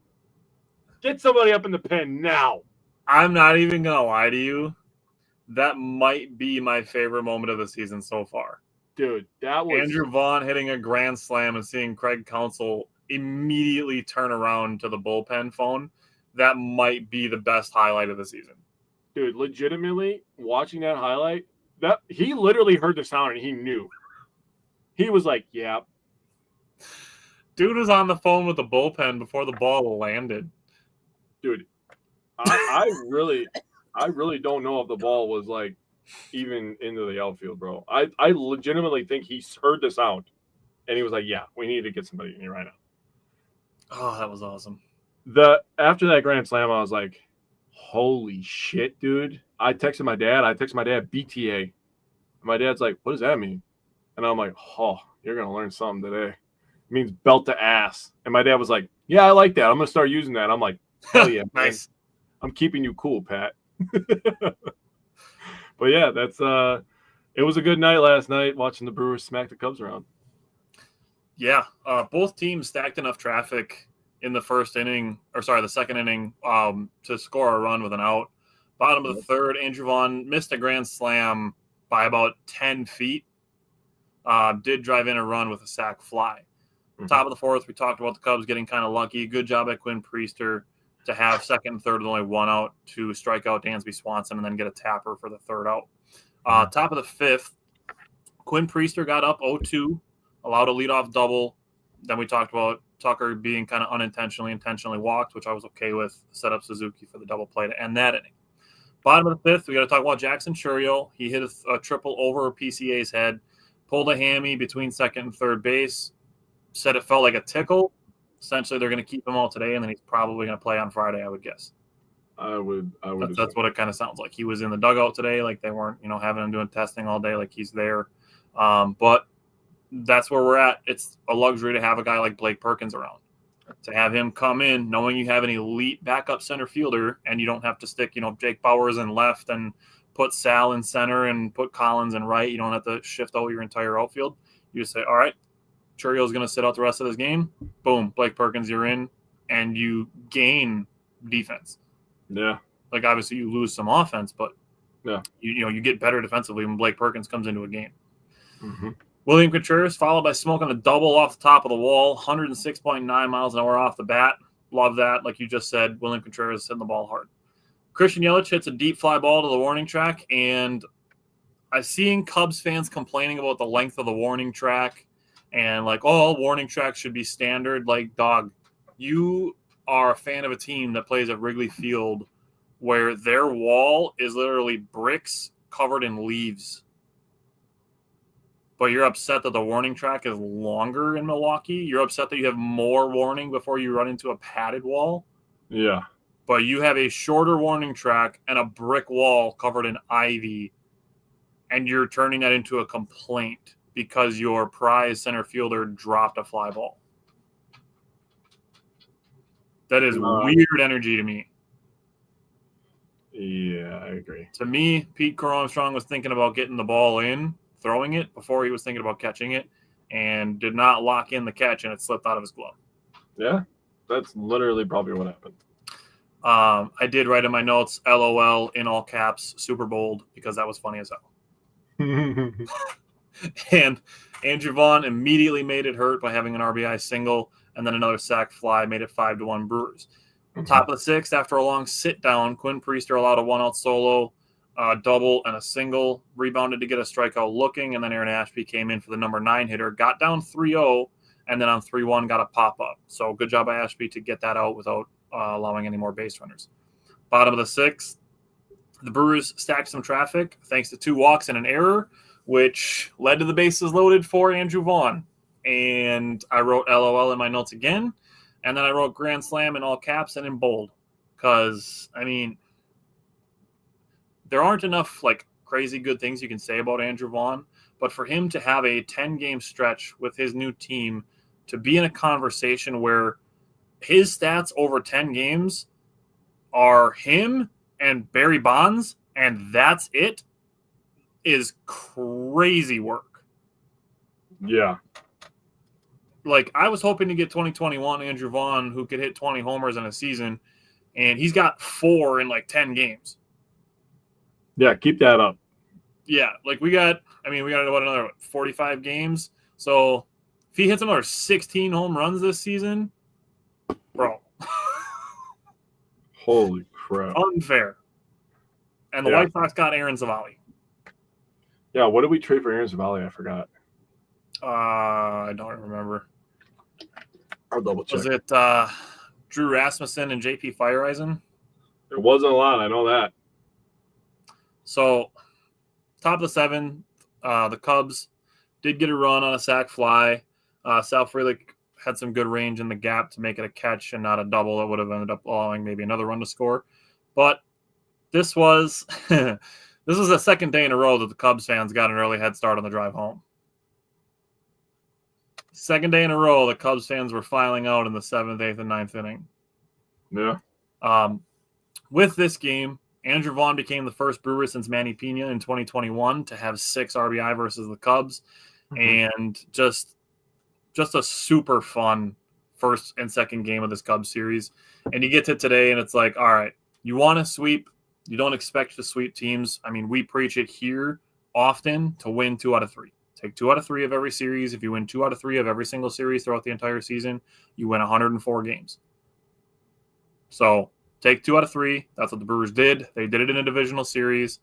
get somebody up in the pen now. I'm not even going to lie to you. That might be my favorite moment of the season so far. Dude, that was... Andrew Vaughn hitting a grand slam and seeing Craig Counsell immediately turn around to the bullpen phone. That might be the best highlight of the season. Dude, legitimately, watching that highlight, that he literally heard the sound and he knew. He was like, yeah. Dude was on the phone with the bullpen before the ball landed. Dude, I really don't know if the ball was like even into the outfield, bro. I legitimately think he heard the sound and he was like, yeah, we need to get somebody in here right now. Oh, that was awesome. After that grand slam, I was like, holy shit, dude. I texted my dad BTA. My dad's like, what does that mean? And I'm like, oh, you're going to learn something today. It means belt to ass. And my dad was like, yeah, I like that. I'm going to start using that. I'm like, hell yeah. Nice. Man. I'm keeping you cool, Pat. But yeah, it was a good night last night watching the Brewers smack the Cubs around. Yeah. Both teams stacked enough traffic in the second inning to score a run with an out. Bottom of the third, Andrew Vaughn missed a grand slam by about 10 feet. Did drive in a run with a sac fly. Mm-hmm. Top of the fourth, we talked about the Cubs getting kind of lucky. Good job by Quinn Priester to have second and third with only one out to strike out Dansby Swanson and then get a tapper for the third out. Top of the fifth, Quinn Priester got up 0-2, allowed a leadoff double. Then we talked about Tucker being kind of intentionally walked, which I was okay with. Set up Suzuki for the double play to end that inning. Bottom of the fifth, we got to talk about Jackson Chourio. He hit a triple over PCA's head, pulled a hammy between second and third base, said it felt like a tickle. Essentially, they're going to keep him all today, and then he's probably going to play on Friday, I would guess. I would. That's what it kind of sounds like. He was in the dugout today, like they weren't, having him doing testing all day, like he's there. But that's where we're at. It's a luxury to have a guy like Blake Perkins around. To have him come in knowing you have an elite backup center fielder and you don't have to stick, Jake Bowers in left and put Sal in center and put Collins in right. You don't have to shift out your entire outfield. You just say, all right, Chourio's going to sit out the rest of this game. Boom, Blake Perkins, you're in, and you gain defense. Yeah. Like, obviously, you lose some offense, but yeah, you get better defensively when Blake Perkins comes into a game. Mm-hmm. William Contreras followed by smoking a double off the top of the wall, 106.9 miles an hour off the bat. Love that. Like you just said, William Contreras hitting the ball hard. Christian Yelich hits a deep fly ball to the warning track, and I've seen Cubs fans complaining about the length of the warning track and like, oh, warning tracks should be standard. Like, dog, you are a fan of a team that plays at Wrigley Field where their wall is literally bricks covered in leaves. But you're upset that the warning track is longer in Milwaukee. You're upset that you have more warning before you run into a padded wall. Yeah. But you have a shorter warning track and a brick wall covered in ivy, and you're turning that into a complaint because your prize center fielder dropped a fly ball. That is weird energy to me. Yeah, I agree. To me, Pete Crow Armstrong was thinking about getting the ball in, throwing it before he was thinking about catching it, and did not lock in the catch, and it slipped out of his glove. Yeah, that's literally probably what happened. I did write in my notes, LOL in all caps, super bold, because that was funny as hell. And Andrew Vaughn immediately made it hurt by having an RBI single, and then another sac fly made it 5-1 Brewers. Top of the sixth, after a long sit down, Quinn Priester allowed a 1-out solo, double, and a single, rebounded to get a strikeout looking, and then Aaron Ashby came in for the number 9 hitter, got down 3-0, and then on 3-1 got a pop-up. So good job by Ashby to get that out without allowing any more base runners. Bottom of the sixth, the Brewers stacked some traffic thanks to 2 walks and an error, which led to the bases loaded for Andrew Vaughn. And I wrote LOL in my notes again, and then I wrote grand slam in all caps and in bold because, I mean, there aren't enough like crazy good things you can say about Andrew Vaughn, but for him to have a 10-game stretch with his new team, to be in a conversation where his stats over 10 games are him and Barry Bonds, and that's it, is crazy work. Yeah. Like, I was hoping to get 2021 Andrew Vaughn, who could hit 20 homers in a season, and he's got 4 in like 10 games. Yeah, keep that up. Yeah, like we got another 45 games. So if he hits another 16 home runs this season, bro. Holy crap. Unfair. And the White Sox got Aaron Zavalli. Yeah, what did we trade for Aaron Zavalli? I forgot. I don't remember. I'll double check. Was it Drew Rasmussen and JP Fireeisen? It wasn't a lot. I know that. So, top of the 7th, the Cubs did get a run on a sac fly. Sal Frelick had some good range in the gap to make it a catch and not a double that would have ended up allowing maybe another run to score. But this was the second day in a row that the Cubs fans got an early head start on the drive home. Second day in a row, the Cubs fans were filing out in the 7th, 8th, and 9th inning. Yeah. With this game, Andrew Vaughn became the first Brewer since Manny Pena in 2021 to have 6 RBI versus the Cubs, and just a super fun first and second game of this Cubs series. And you get to today, and it's like, all right, you want to sweep. You don't expect to sweep teams. I mean, we preach it here often to win 2 out of 3. Take 2 out of 3 of every series. If you win 2 out of 3 of every single series throughout the entire season, you win 104 games. So take 2 out of 3. That's what the Brewers did. They did it in a divisional series.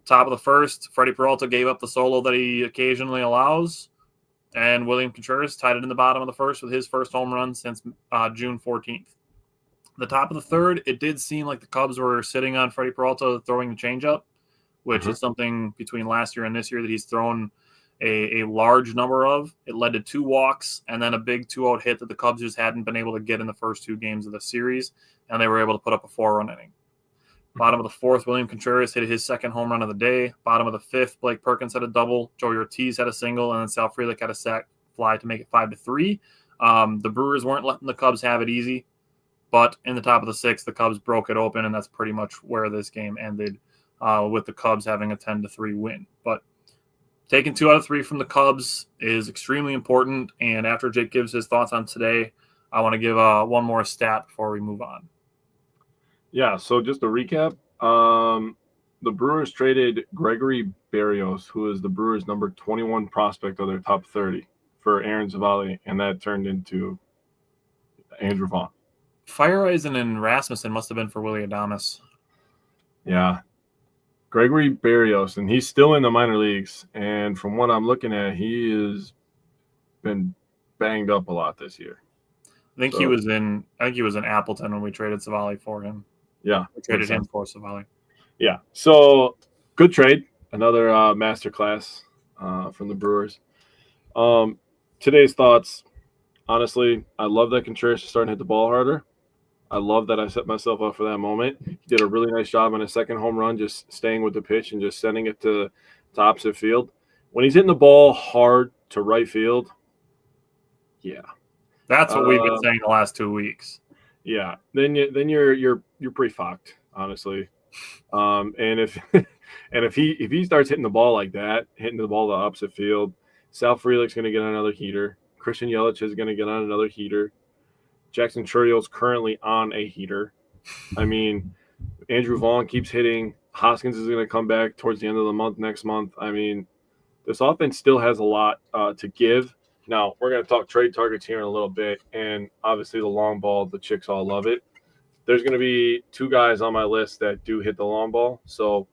Top of the first, Freddie Peralta gave up the solo that he occasionally allows, and William Contreras tied it in the bottom of the first with his first home run since June 14th. The top of the third, it did seem like the Cubs were sitting on Freddie Peralta throwing the changeup, which is something between last year and this year that he's thrown a large number of. It led to 2 walks and then a big 2-out hit that the Cubs just hadn't been able to get in the first 2 games of the series, and they were able to put up a 4-run inning. Bottom of the 4th, William Contreras hit his second home run of the day. Bottom of the 5th, Blake Perkins had a double. Joey Ortiz had a single, and then Sal Frelick had a sac fly to make it 5-3. The Brewers weren't letting the Cubs have it easy, but in the top of the 6th, the Cubs broke it open, and that's pretty much where this game ended, with the Cubs having a 10-3 win. But taking 2 out of 3 from the Cubs is extremely important, and after Jake gives his thoughts on today, I want to give one more stat before we move on. Yeah, so just to recap, the Brewers traded Gregory Berrios, who is the Brewers' number 21 prospect of their top 30, for Aaron Zavalli, and that turned into Andrew Vaughn. Fireeisen and Rasmussen must have been for Willie Adames. Yeah. Gregory Berrios, and he's still in the minor leagues, and from what I'm looking at, he has been banged up a lot this year. I think he was in Appleton when we traded Zavalli for him. Yeah. We traded him for Zavalli. Yeah. So good trade. Another masterclass from the Brewers. Today's thoughts. Honestly, I love that Contreras is starting to hit the ball harder. I love that I set myself up for that moment. He did a really nice job on his second home run, just staying with the pitch and just sending it to opposite field. When he's hitting the ball hard to right field, yeah. That's what we've been saying the last 2 weeks. Yeah. Then you're pretty fucked, honestly. And if he starts hitting the ball like that, hitting the ball to opposite field, Sal Frelick's going to get on another heater. Christian Yelich is going to get on another heater. Jackson Churrio's currently on a heater. I mean, Andrew Vaughn keeps hitting. Hoskins is going to come back towards the end of the month next month. I mean, this offense still has a lot to give. Now, we're going to talk trade targets here in a little bit, and obviously the long ball, the chicks all love it. There's going to be 2 guys on my list that do hit the long ball, so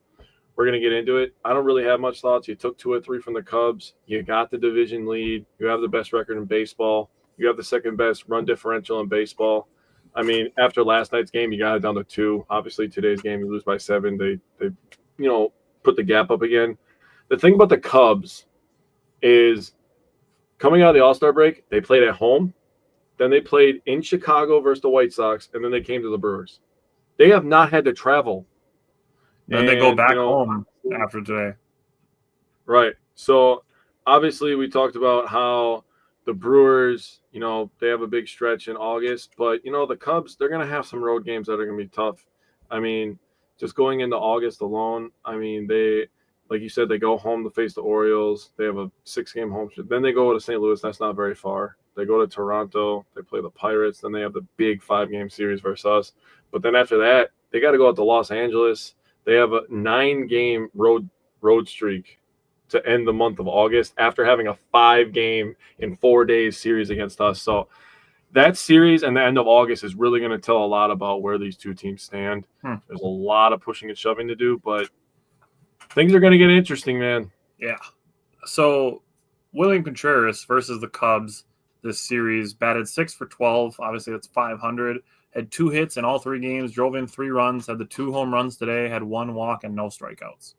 we're going to get into it. I don't really have much thoughts. You took 2 or 3 from the Cubs. You got the division lead. You have the best record in baseball. You have the second best run differential in baseball. I mean, after last night's game, you got it down to 2. Obviously, today's game, you lose by 7. They put the gap up again. The thing about the Cubs is coming out of the All-Star break, they played at home. Then they played in Chicago versus the White Sox, and then they came to the Brewers. They have not had to travel. Then they go back home after today. Right. So, obviously, we talked about how the Brewers, they have a big stretch in August. But, the Cubs, they're going to have some road games that are going to be tough. I mean, just going into August alone, I mean, they, like you said, they go home to face the Orioles. They have a 6-game home stretch. Then they go to St. Louis. That's not very far. They go to Toronto. They play the Pirates. Then they have the big 5-game series versus us. But then after that, they got to go out to Los Angeles. They have a 9-game road streak to end the month of August after having a 5-game in 4 days series against us. So that series and the end of August is really going to tell a lot about where these 2 teams stand. There's a lot of pushing and shoving to do, but things are going to get interesting, man. Yeah. So William Contreras versus the Cubs this series batted 6 for 12. Obviously, that's 500. Had 2 hits in all 3 games, drove in 3 runs, had the 2 home runs today, had 1 walk and no strikeouts.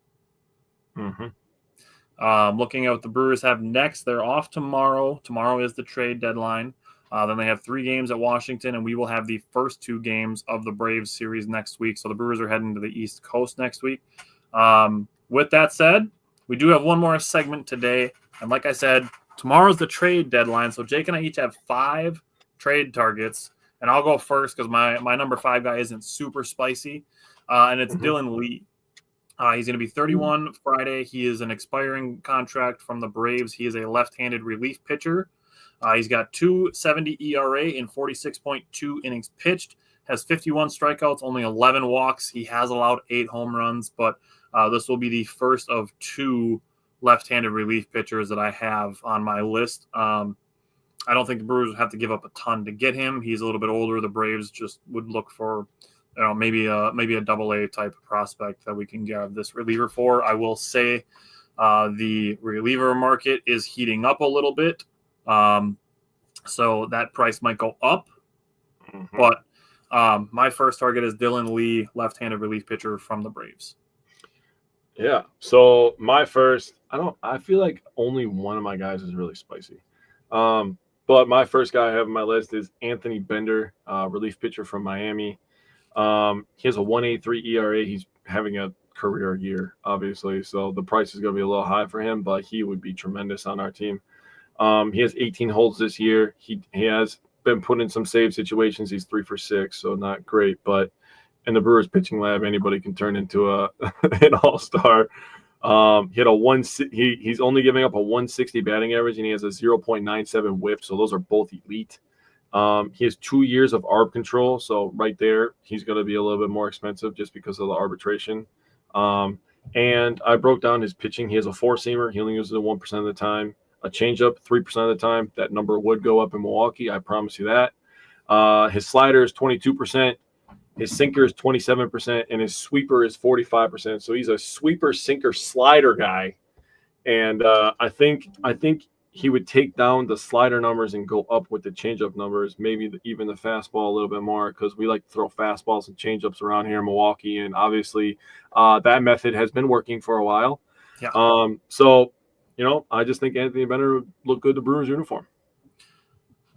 Looking at what the Brewers have next, they're off tomorrow. Tomorrow is the trade deadline. Then they have 3 games at Washington, and we will have the first 2 games of the Braves series next week. So the Brewers are heading to the East Coast next week. With that said, we do have one more segment today. And like I said, tomorrow's the trade deadline. So Jake and I each have 5 trade targets. And I'll go first because my number 5 guy isn't super spicy. And it's Dylan Lee. He's going to be 31 Friday. He is an expiring contract from the Braves. He is a left-handed relief pitcher. He's got 2.70 ERA in 46.2 innings pitched, has 51 strikeouts, only 11 walks. He has allowed 8 home runs, but this will be the first of 2 left-handed relief pitchers that I have on my list. I don't think the Brewers have to give up a ton to get him. He's a little bit older. The Braves just would look for, maybe a double-A type of prospect that we can get this reliever for. I will say the reliever market is heating up a little bit. So that price might go up. But my first target is Dylan Lee, left-handed relief pitcher from the Braves. Yeah. So my first, I feel like only one of my guys is really spicy. But my first guy I have on my list is Anthony Bender, relief pitcher from Miami. He has a 1.83 ERA. He's having a career year, obviously. So the price is going to be a little high for him, but he would be tremendous on our team. He has 18 holds this year. He has been put in some save situations. He's 3 for 6, so not great. But in the Brewers pitching lab, anybody can turn into an all-star. He had he's only giving up a 160 batting average, and he has a 0.97 whip. So those are both elite. He has 2 years of arb control. So right there, he's going to be a little bit more expensive just because of the arbitration. And I broke down his pitching. He has a 4-seamer. He only uses it 1% of the time. A changeup 3% of the time. That number would go up in Milwaukee. I promise you that. His slider is 22%. His sinker is 27%, and his sweeper is 45%. So he's a sweeper, sinker, slider guy. And I think he would take down the slider numbers and go up with the changeup numbers, maybe even the fastball a little bit more, because we like to throw fastballs and changeups around here in Milwaukee. And obviously that method has been working for a while. Yeah. So, I just think Anthony Bender would look good in the Brewers uniform.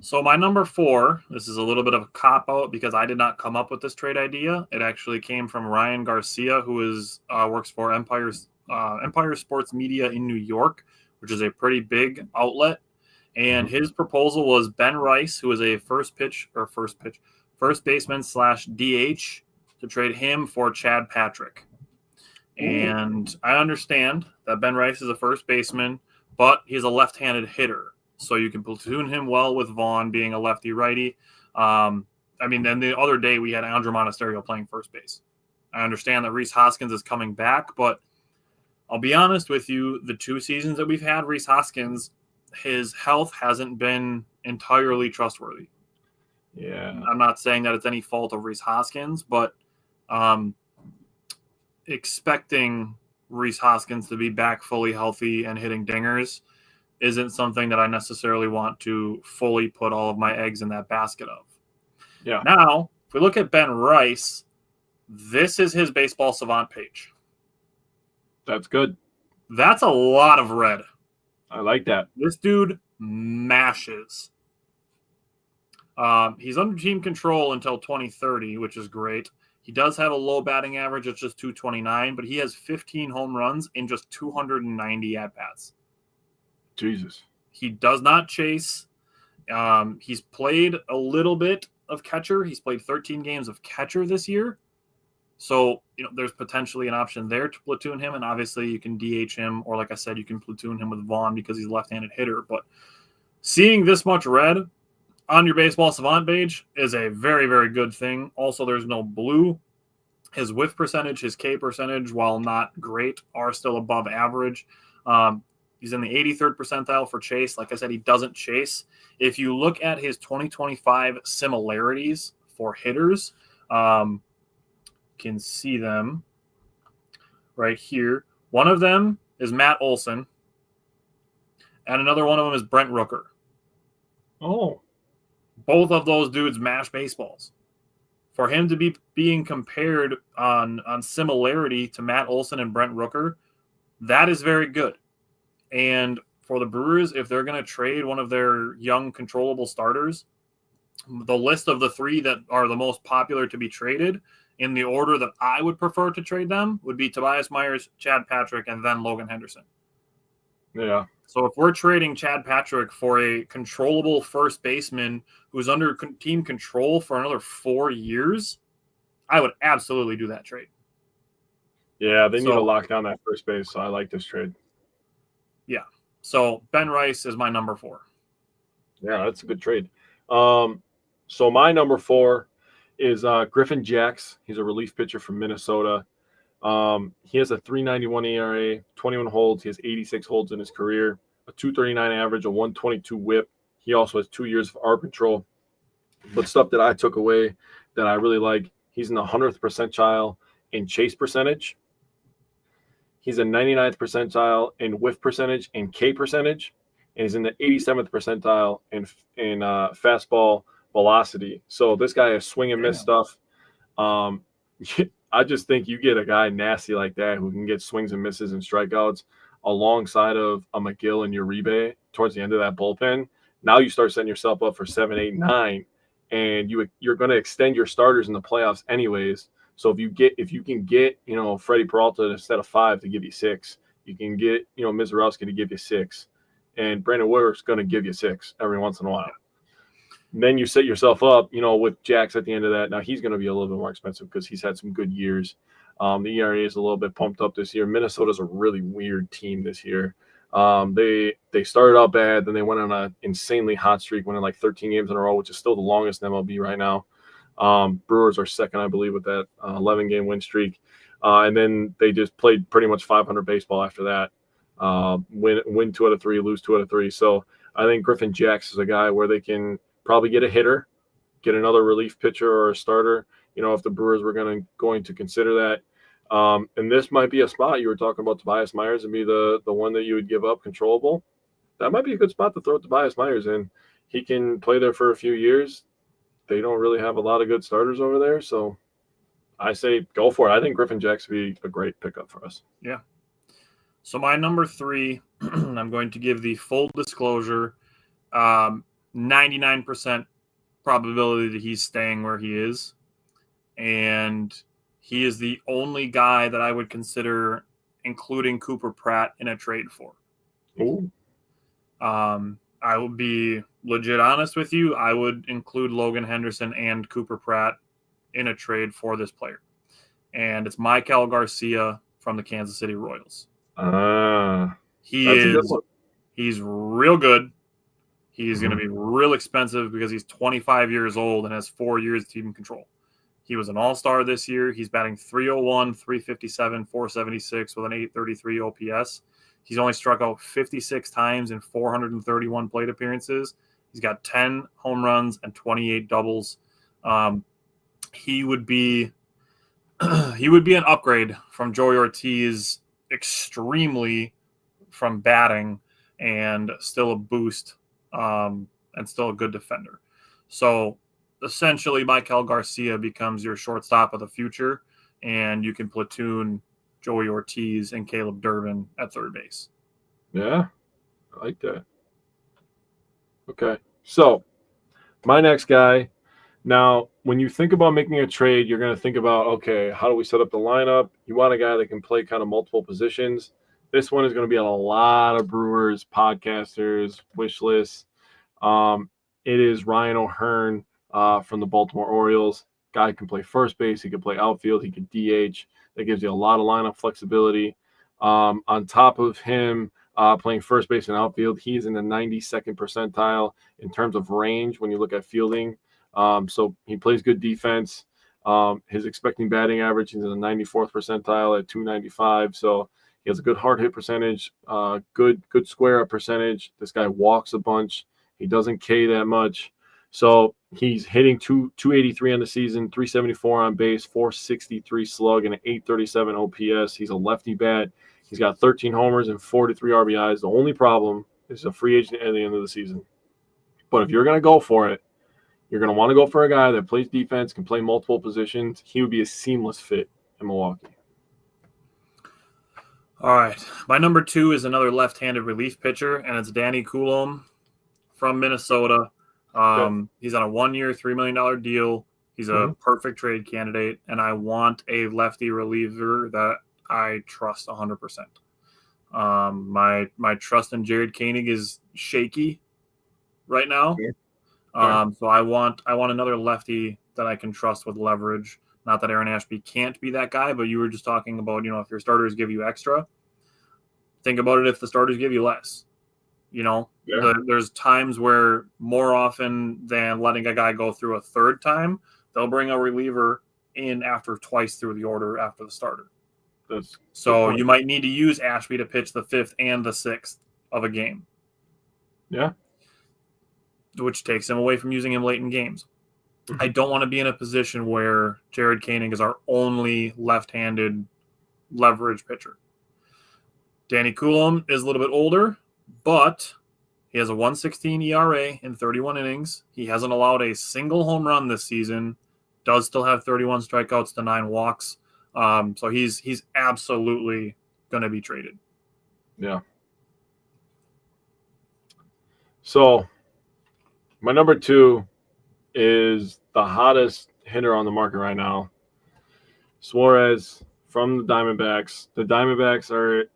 So my number 4, this is a little bit of a cop-out because I did not come up with this trade idea. It actually came from Ryan Garcia, who works for Empire Sports Media in New York, which is a pretty big outlet. And his proposal was Ben Rice, who is a first baseman / DH, to trade him for Chad Patrick. And I understand that Ben Rice is a first baseman, but he's a left-handed hitter. So you can platoon him well with Vaughn being a lefty-righty. I mean, then the other day we had Andrew Monasterio playing first base. I understand that Rhys Hoskins is coming back, but I'll be honest with you, the 2 seasons that we've had Rhys Hoskins, his health hasn't been entirely trustworthy. Yeah. I'm not saying that it's any fault of Rhys Hoskins, but expecting Rhys Hoskins to be back fully healthy and hitting dingers isn't something that I necessarily want to fully put all of my eggs in that basket of. Yeah. Now, if we look at Ben Rice, this is his Baseball Savant page. That's good. That's a lot of red. I like that. This dude mashes. He's under team control until 2030, which is great. He does have a low batting average. It's just 229, but he has 15 home runs in just 290 at-bats. Jesus. He does not chase. He's played a little bit of catcher. He's played 13 games of catcher this year. So, there's potentially an option there to platoon him, and obviously you can DH him, or like I said, you can platoon him with Vaughn because he's a left-handed hitter. But seeing this much red on your Baseball Savant page is a very, very good thing. Also, there's no blue. His whiff percentage, his K percentage, while not great, are still above average. He's in the 83rd percentile for chase. Like I said, he doesn't chase. If you look at his 2025 similarities for hitters, can see them right here. One of them is Matt Olson, and another one of them is Brent Rooker. Oh. Both of those dudes mash baseballs. For him to be being compared on similarity to Matt Olson and Brent Rooker, that is very good. And for the Brewers, if they're going to trade one of their young controllable starters, the list of the 3 that are the most popular to be traded in the order that I would prefer to trade them would be Tobias Myers, Chad Patrick, and then Logan Henderson. Yeah. So if we're trading Chad Patrick for a controllable first baseman who's under team control for another 4 years, I would absolutely do that trade. Yeah, they need to lock down that first base, so I like this trade. Yeah. So Ben Rice is my number 4. Yeah, that's a good trade. So my number 4 is Griffin Jacks. He's a relief pitcher from Minnesota. He has a 3.91 ERA, 21 holds. He has 86 holds in his career, a 2.39 average, a 1.22 whip. He also has 2 years of arb control. But stuff that I took away that I really like, he's in the 100th percentile in chase percentage. He's a 99th percentile in whiff percentage and K percentage. And he's in the 87th percentile in fastball velocity. So this guy has swing and miss stuff. I just think you get a guy nasty like that who can get swings and misses and strikeouts alongside of a McGill and Uribe towards the end of that bullpen. Now you start setting yourself up for 7, 8, 9, and you're going to extend your starters in the playoffs anyways. So if you can get Freddie Peralta instead of 5 to give you 6, you can get Mizorowski to give you 6, and Brandon Woodruff's going to give you 6 every once in a while. And then you set yourself up, with Jax at the end of that. Now he's going to be a little bit more expensive because he's had some good years. The ERA is a little bit pumped up this year. Minnesota's a really weird team this year. They started out bad, then they went on an insanely hot streak, winning like 13 games in a row, which is still the longest in MLB right now. Brewers are second, I believe, with that 11-game win streak. And then they just played pretty much 500 baseball after that. Win 2 out of 3, lose 2 out of 3. So I think Griffin Jacks is a guy where they can probably get a hitter, get another relief pitcher or a starter, if the Brewers were going to consider that. And this might be a spot. You were talking about Tobias Myers and be the one that you would give up controllable. That might be a good spot to throw Tobias Myers in. He can play there for a few years. They don't really have a lot of good starters over there. So I say go for it. I think Griffin Jacks would be a great pickup for us. Yeah. So my number 3, I'm going to give the full disclosure, 99% probability that he's staying where he is. And he is the only guy that I would consider including Cooper Pratt in a trade for. Ooh. I will be legit honest with you. I would include Logan Henderson and Cooper Pratt in a trade for this player. And it's Michael Garcia from the Kansas City Royals. He's real good. He's going to be real expensive because he's 25 years old and has 4 years of team control. He was an all-star this year. He's batting .301, .357, .476 with an .833 OPS. He's only struck out 56 times in 431 plate appearances. He's got 10 home runs and 28 doubles. He would be an upgrade from Joey Ortiz, extremely from batting, and still a boost, and still a good defender. So essentially, Michael Garcia becomes your shortstop of the future, and you can platoon Joey Ortiz and Caleb Durbin at third base. Yeah, I like that. Okay, so my next guy. Now, when you think about making a trade, you're going to think about, okay, how do we set up the lineup? You want a guy that can play kind of multiple positions. This one is going to be on a lot of Brewers, podcasters, wish lists. It is Ryan O'Hearn from the Baltimore Orioles. Guy can play first base. He can play outfield. He can DH. That gives you a lot of lineup flexibility. On top of him playing first base and outfield, he's in the 92nd percentile in terms of range when you look at fielding. So he plays good defense. His expecting batting average is in the 94th percentile at 295. So he has a good hard hit percentage, good square up percentage. This guy walks a bunch. He doesn't K that much. So he's hitting 283 on the season, 374 on base, 463 slug, and an 837 OPS. He's a lefty bat. He's got 13 homers and 43 RBIs. The only problem is a free agent at the end of the season. But if you're going to go for it, you're going to want to go for a guy that plays defense, can play multiple positions. He would be a seamless fit in Milwaukee. All right. My number 2 is another left-handed relief pitcher, and it's Danny Coulombe from Minnesota. He's on a 1-year, $3 million deal. He's a perfect trade candidate, and I want a lefty reliever that I trust 100%. My trust in Jared Koenig is shaky right now. So I want another lefty that I can trust with leverage. Not that Aaron Ashby can't be that guy, but you were just talking about, if your starters give you extra, think about it if the starters give you less. There's times where more often than letting a guy go through a third time, they'll bring a reliever in after twice through the order after the starter. So you might need to use Ashby to pitch the 5th and the 6th of a game. Yeah. Which takes him away from using him late in games. I don't want to be in a position where Jared Koenig is our only left-handed leverage pitcher. Danny Coulombe is a little bit older, but he has a 1.16 ERA in 31 innings. He hasn't allowed a single home run this season. Does still have 31 strikeouts to 9 walks. So he's absolutely going to be traded. Yeah. So my number 2 is the hottest hitter on the market right now, Suarez from the Diamondbacks. The Diamondbacks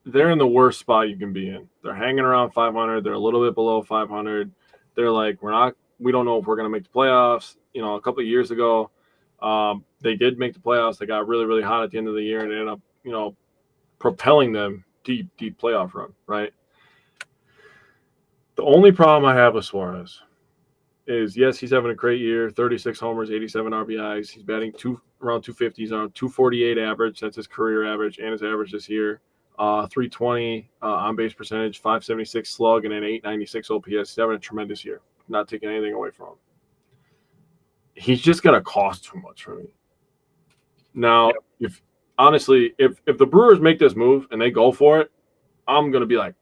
they're in the worst spot you can be in. They're hanging around 500. They're a little bit below 500. They're like, we don't know if we're going to make the playoffs. A couple of years ago, they did make the playoffs. They got really, really hot at the end of the year and ended up, propelling them deep playoff run, right? The only problem I have with Suarez is, yes, he's having a great year, 36 homers, 87 RBIs. He's batting around 250. He's on 248 average. That's his career average and his average this year. 320 on-base percentage, 576 slug, and an 896 OPS. He's having a tremendous year. Not taking anything away from him. He's just going to cost too much for me. Now, if the Brewers make this move and they go for it, I'm going to be like,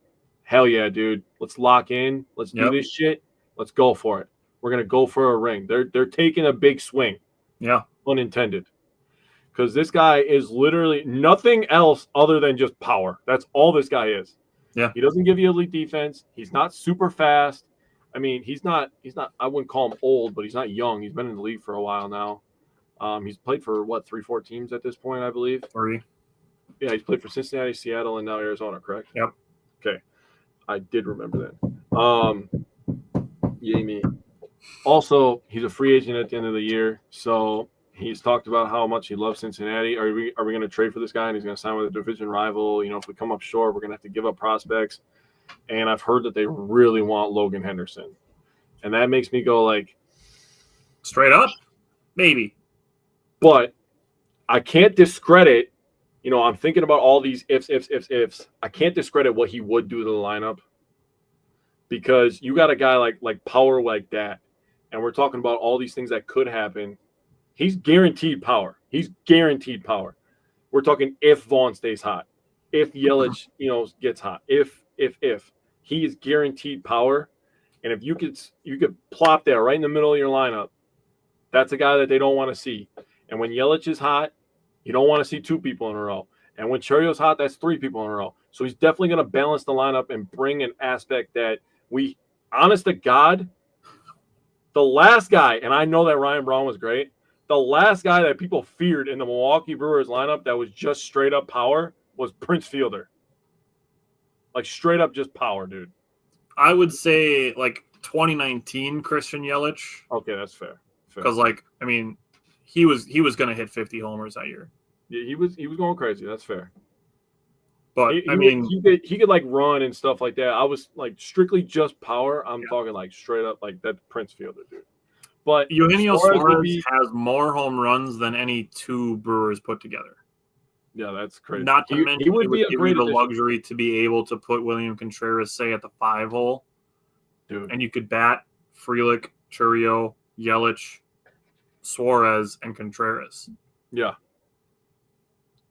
hell yeah, dude. Let's lock in. Let's do this shit. Let's go for it. We're going to go for a ring. They're taking a big swing. Yeah. Unintended. Because this guy is literally nothing else other than just power. That's all this guy is. Yeah. He doesn't give you elite defense. He's not super fast. I mean, he's not, I wouldn't call him old, but he's not young. He's been in the league for a while now. He's played for 3-4 teams at this point, I believe. 3. Yeah, he's played for Cincinnati, Seattle, and now Arizona, correct? Yep. Okay. I did remember that. Yay me. Also, he's a free agent at the end of the year, so he's talked about how much he loves Cincinnati. Are we going to trade for this guy and he's going to sign with a division rival? If we come up short, we're going to have to give up prospects. and I've heard that they really want Logan Henderson. And that makes me go like, straight up, maybe. But I can't discredit, I'm thinking about all these ifs. I can't discredit what he would do to the lineup because you got a guy like power like that, and we're talking about all these things that could happen. He's guaranteed power. We're talking if Vaughn stays hot, if Yelich, gets hot, if he is guaranteed power, and if you could plop that right in the middle of your lineup, that's a guy that they don't want to see. And when Yelich is hot, you don't want to see two people in a row. And when Churrio's hot, that's three people in a row. So he's definitely going to balance the lineup and bring an aspect that honest to God, the last guy, and I know that Ryan Braun was great, the last guy that people feared in the Milwaukee Brewers lineup that was just straight up power was Prince Fielder. Like straight up just power, dude. I would say like 2019 Christian Yelich. Okay, that's fair. Because he was going to hit 50 homers that year. Yeah, he was going crazy. That's fair. But he could like run and stuff like that. I was like strictly just power. I'm talking like straight up like that Prince Fielder, dude. But Eugenio Suarez has more home runs than any two Brewers put together. Yeah, that's crazy. Not to mention, he would give you the luxury to be able to put William Contreras, say, at the 5 hole. Dude. And you could bat Frelick, Churrio, Yelich, Suarez, and Contreras. Yeah.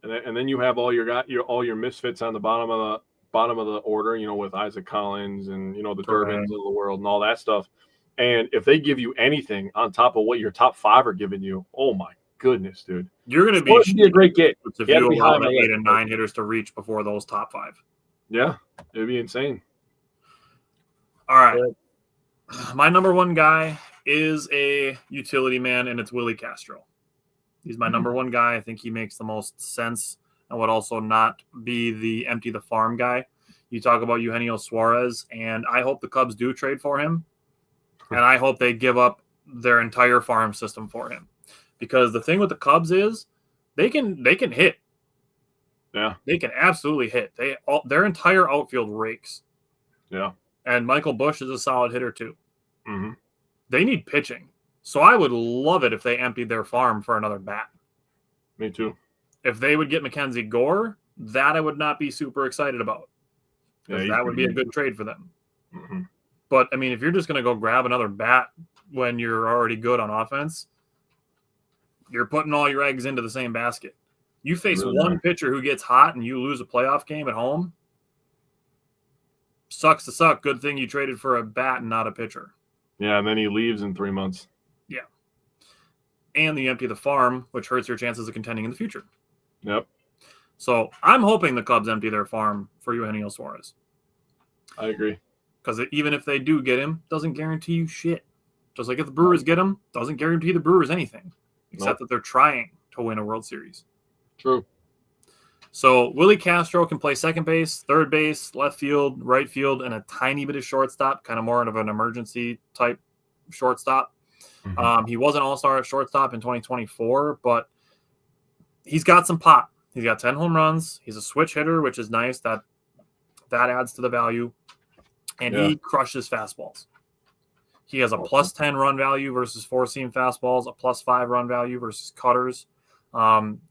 And then you have all your misfits on the bottom of the order, with Isaac Collins and the Durbins of the world and all that stuff. And if they give you anything on top of what your top 5 are giving you, oh my goodness, dude, you're going to be a great get. If you allow the 8 and 9 hitters to reach before those top 5. Yeah, it'd be insane. All right, my number one guy is a utility man, and it's Willie Castro. He's my number one guy. I think he makes the most sense and would also not be the empty the farm guy. You talk about Eugenio Suarez, and I hope the Cubs do trade for him, and I hope they give up their entire farm system for him. Because the thing with the Cubs is they can hit. Yeah. They can absolutely hit. Their entire outfield rakes. Yeah. And Michael Busch is a solid hitter too. Mm-hmm. They need pitching. So I would love it if they emptied their farm for another bat. Me too. If they would get Mackenzie Gore, that I would not be super excited about. Because that would be a good trade for them. Mm-hmm. But, if you're just going to go grab another bat when you're already good on offense, you're putting all your eggs into the same basket. You face one pitcher who gets hot and you lose a playoff game at home. Sucks to suck. Good thing you traded for a bat and not a pitcher. Yeah, and then he leaves in 3 months. Yeah. And you empty the farm, which hurts your chances of contending in the future. Yep. So I'm hoping the Cubs empty their farm for Eugenio Suarez. I agree. Because even if they do get him, doesn't guarantee you shit. Just like if the Brewers get him, doesn't guarantee the Brewers anything. Except that they're trying to win a World Series. True. So Willie Castro can play second base, third base, left field, right field, and a tiny bit of shortstop, kind of more of an emergency type shortstop. Mm-hmm. He was an all-star at shortstop in 2024, but he's got some pop. He's got 10 home runs. He's a switch hitter, which is nice. That adds to the value. And he crushes fastballs. He has a plus 10 run value versus four-seam fastballs, a plus 5 run value versus cutters.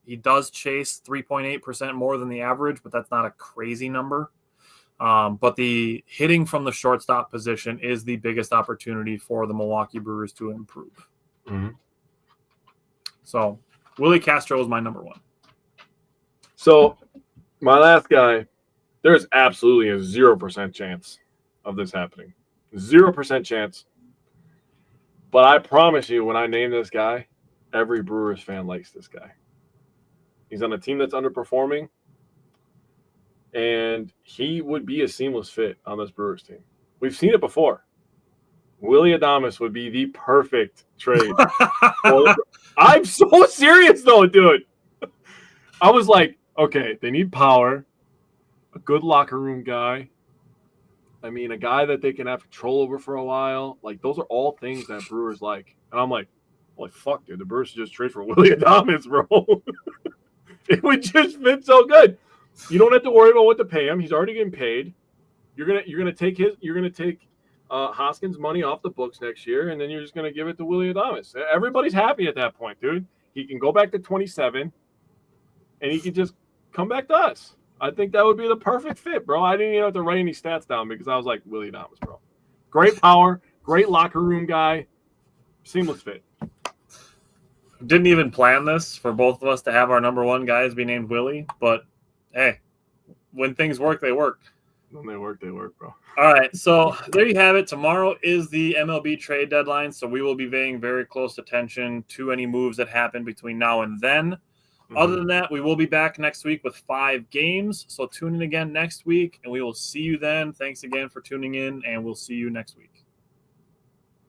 He does chase 3.8% more than the average, but that's not a crazy number. But the hitting from the shortstop position is the biggest opportunity for the Milwaukee Brewers to improve. Mm-hmm. So Willie Castro is my number one. So my last guy, there's absolutely a 0% chance of this happening. 0% chance. But I promise you, when I name this guy, every Brewers fan likes this guy. He's on a team that's underperforming, and he would be a seamless fit on this Brewers team. We've seen it before. Willie Adames would be the perfect trade. I'm so serious, though, dude. I was like, okay, they need power, a good locker room guy. I mean, a guy that they can have control over for a while. Like, those are all things that Brewers like. And I'm like, well, fuck, dude. The Brewers should just trade for Willie Adames, bro. It would just fit so good. You don't have to worry about what to pay him. He's already getting paid. You're gonna take Hoskins' money off the books next year, and then you're just gonna give it to Willie Adames. Everybody's happy at that point, dude. He can go back to 27, and he can just come back to us. I think that would be the perfect fit, bro. I didn't even have to write any stats down because I was like, Willie Adames, bro. Great power, great locker room guy, seamless fit. Didn't even plan this for both of us to have our number one guys be named Willie, but hey, when things work, they work. When they work, bro. All right, so there you have it. Tomorrow is the MLB trade deadline, so we will be paying very close attention to any moves that happen between now and then. Mm-hmm. Other than that, we will be back next week with 5 games, so tune in again next week, and we will see you then. Thanks again for tuning in, and we'll see you next week.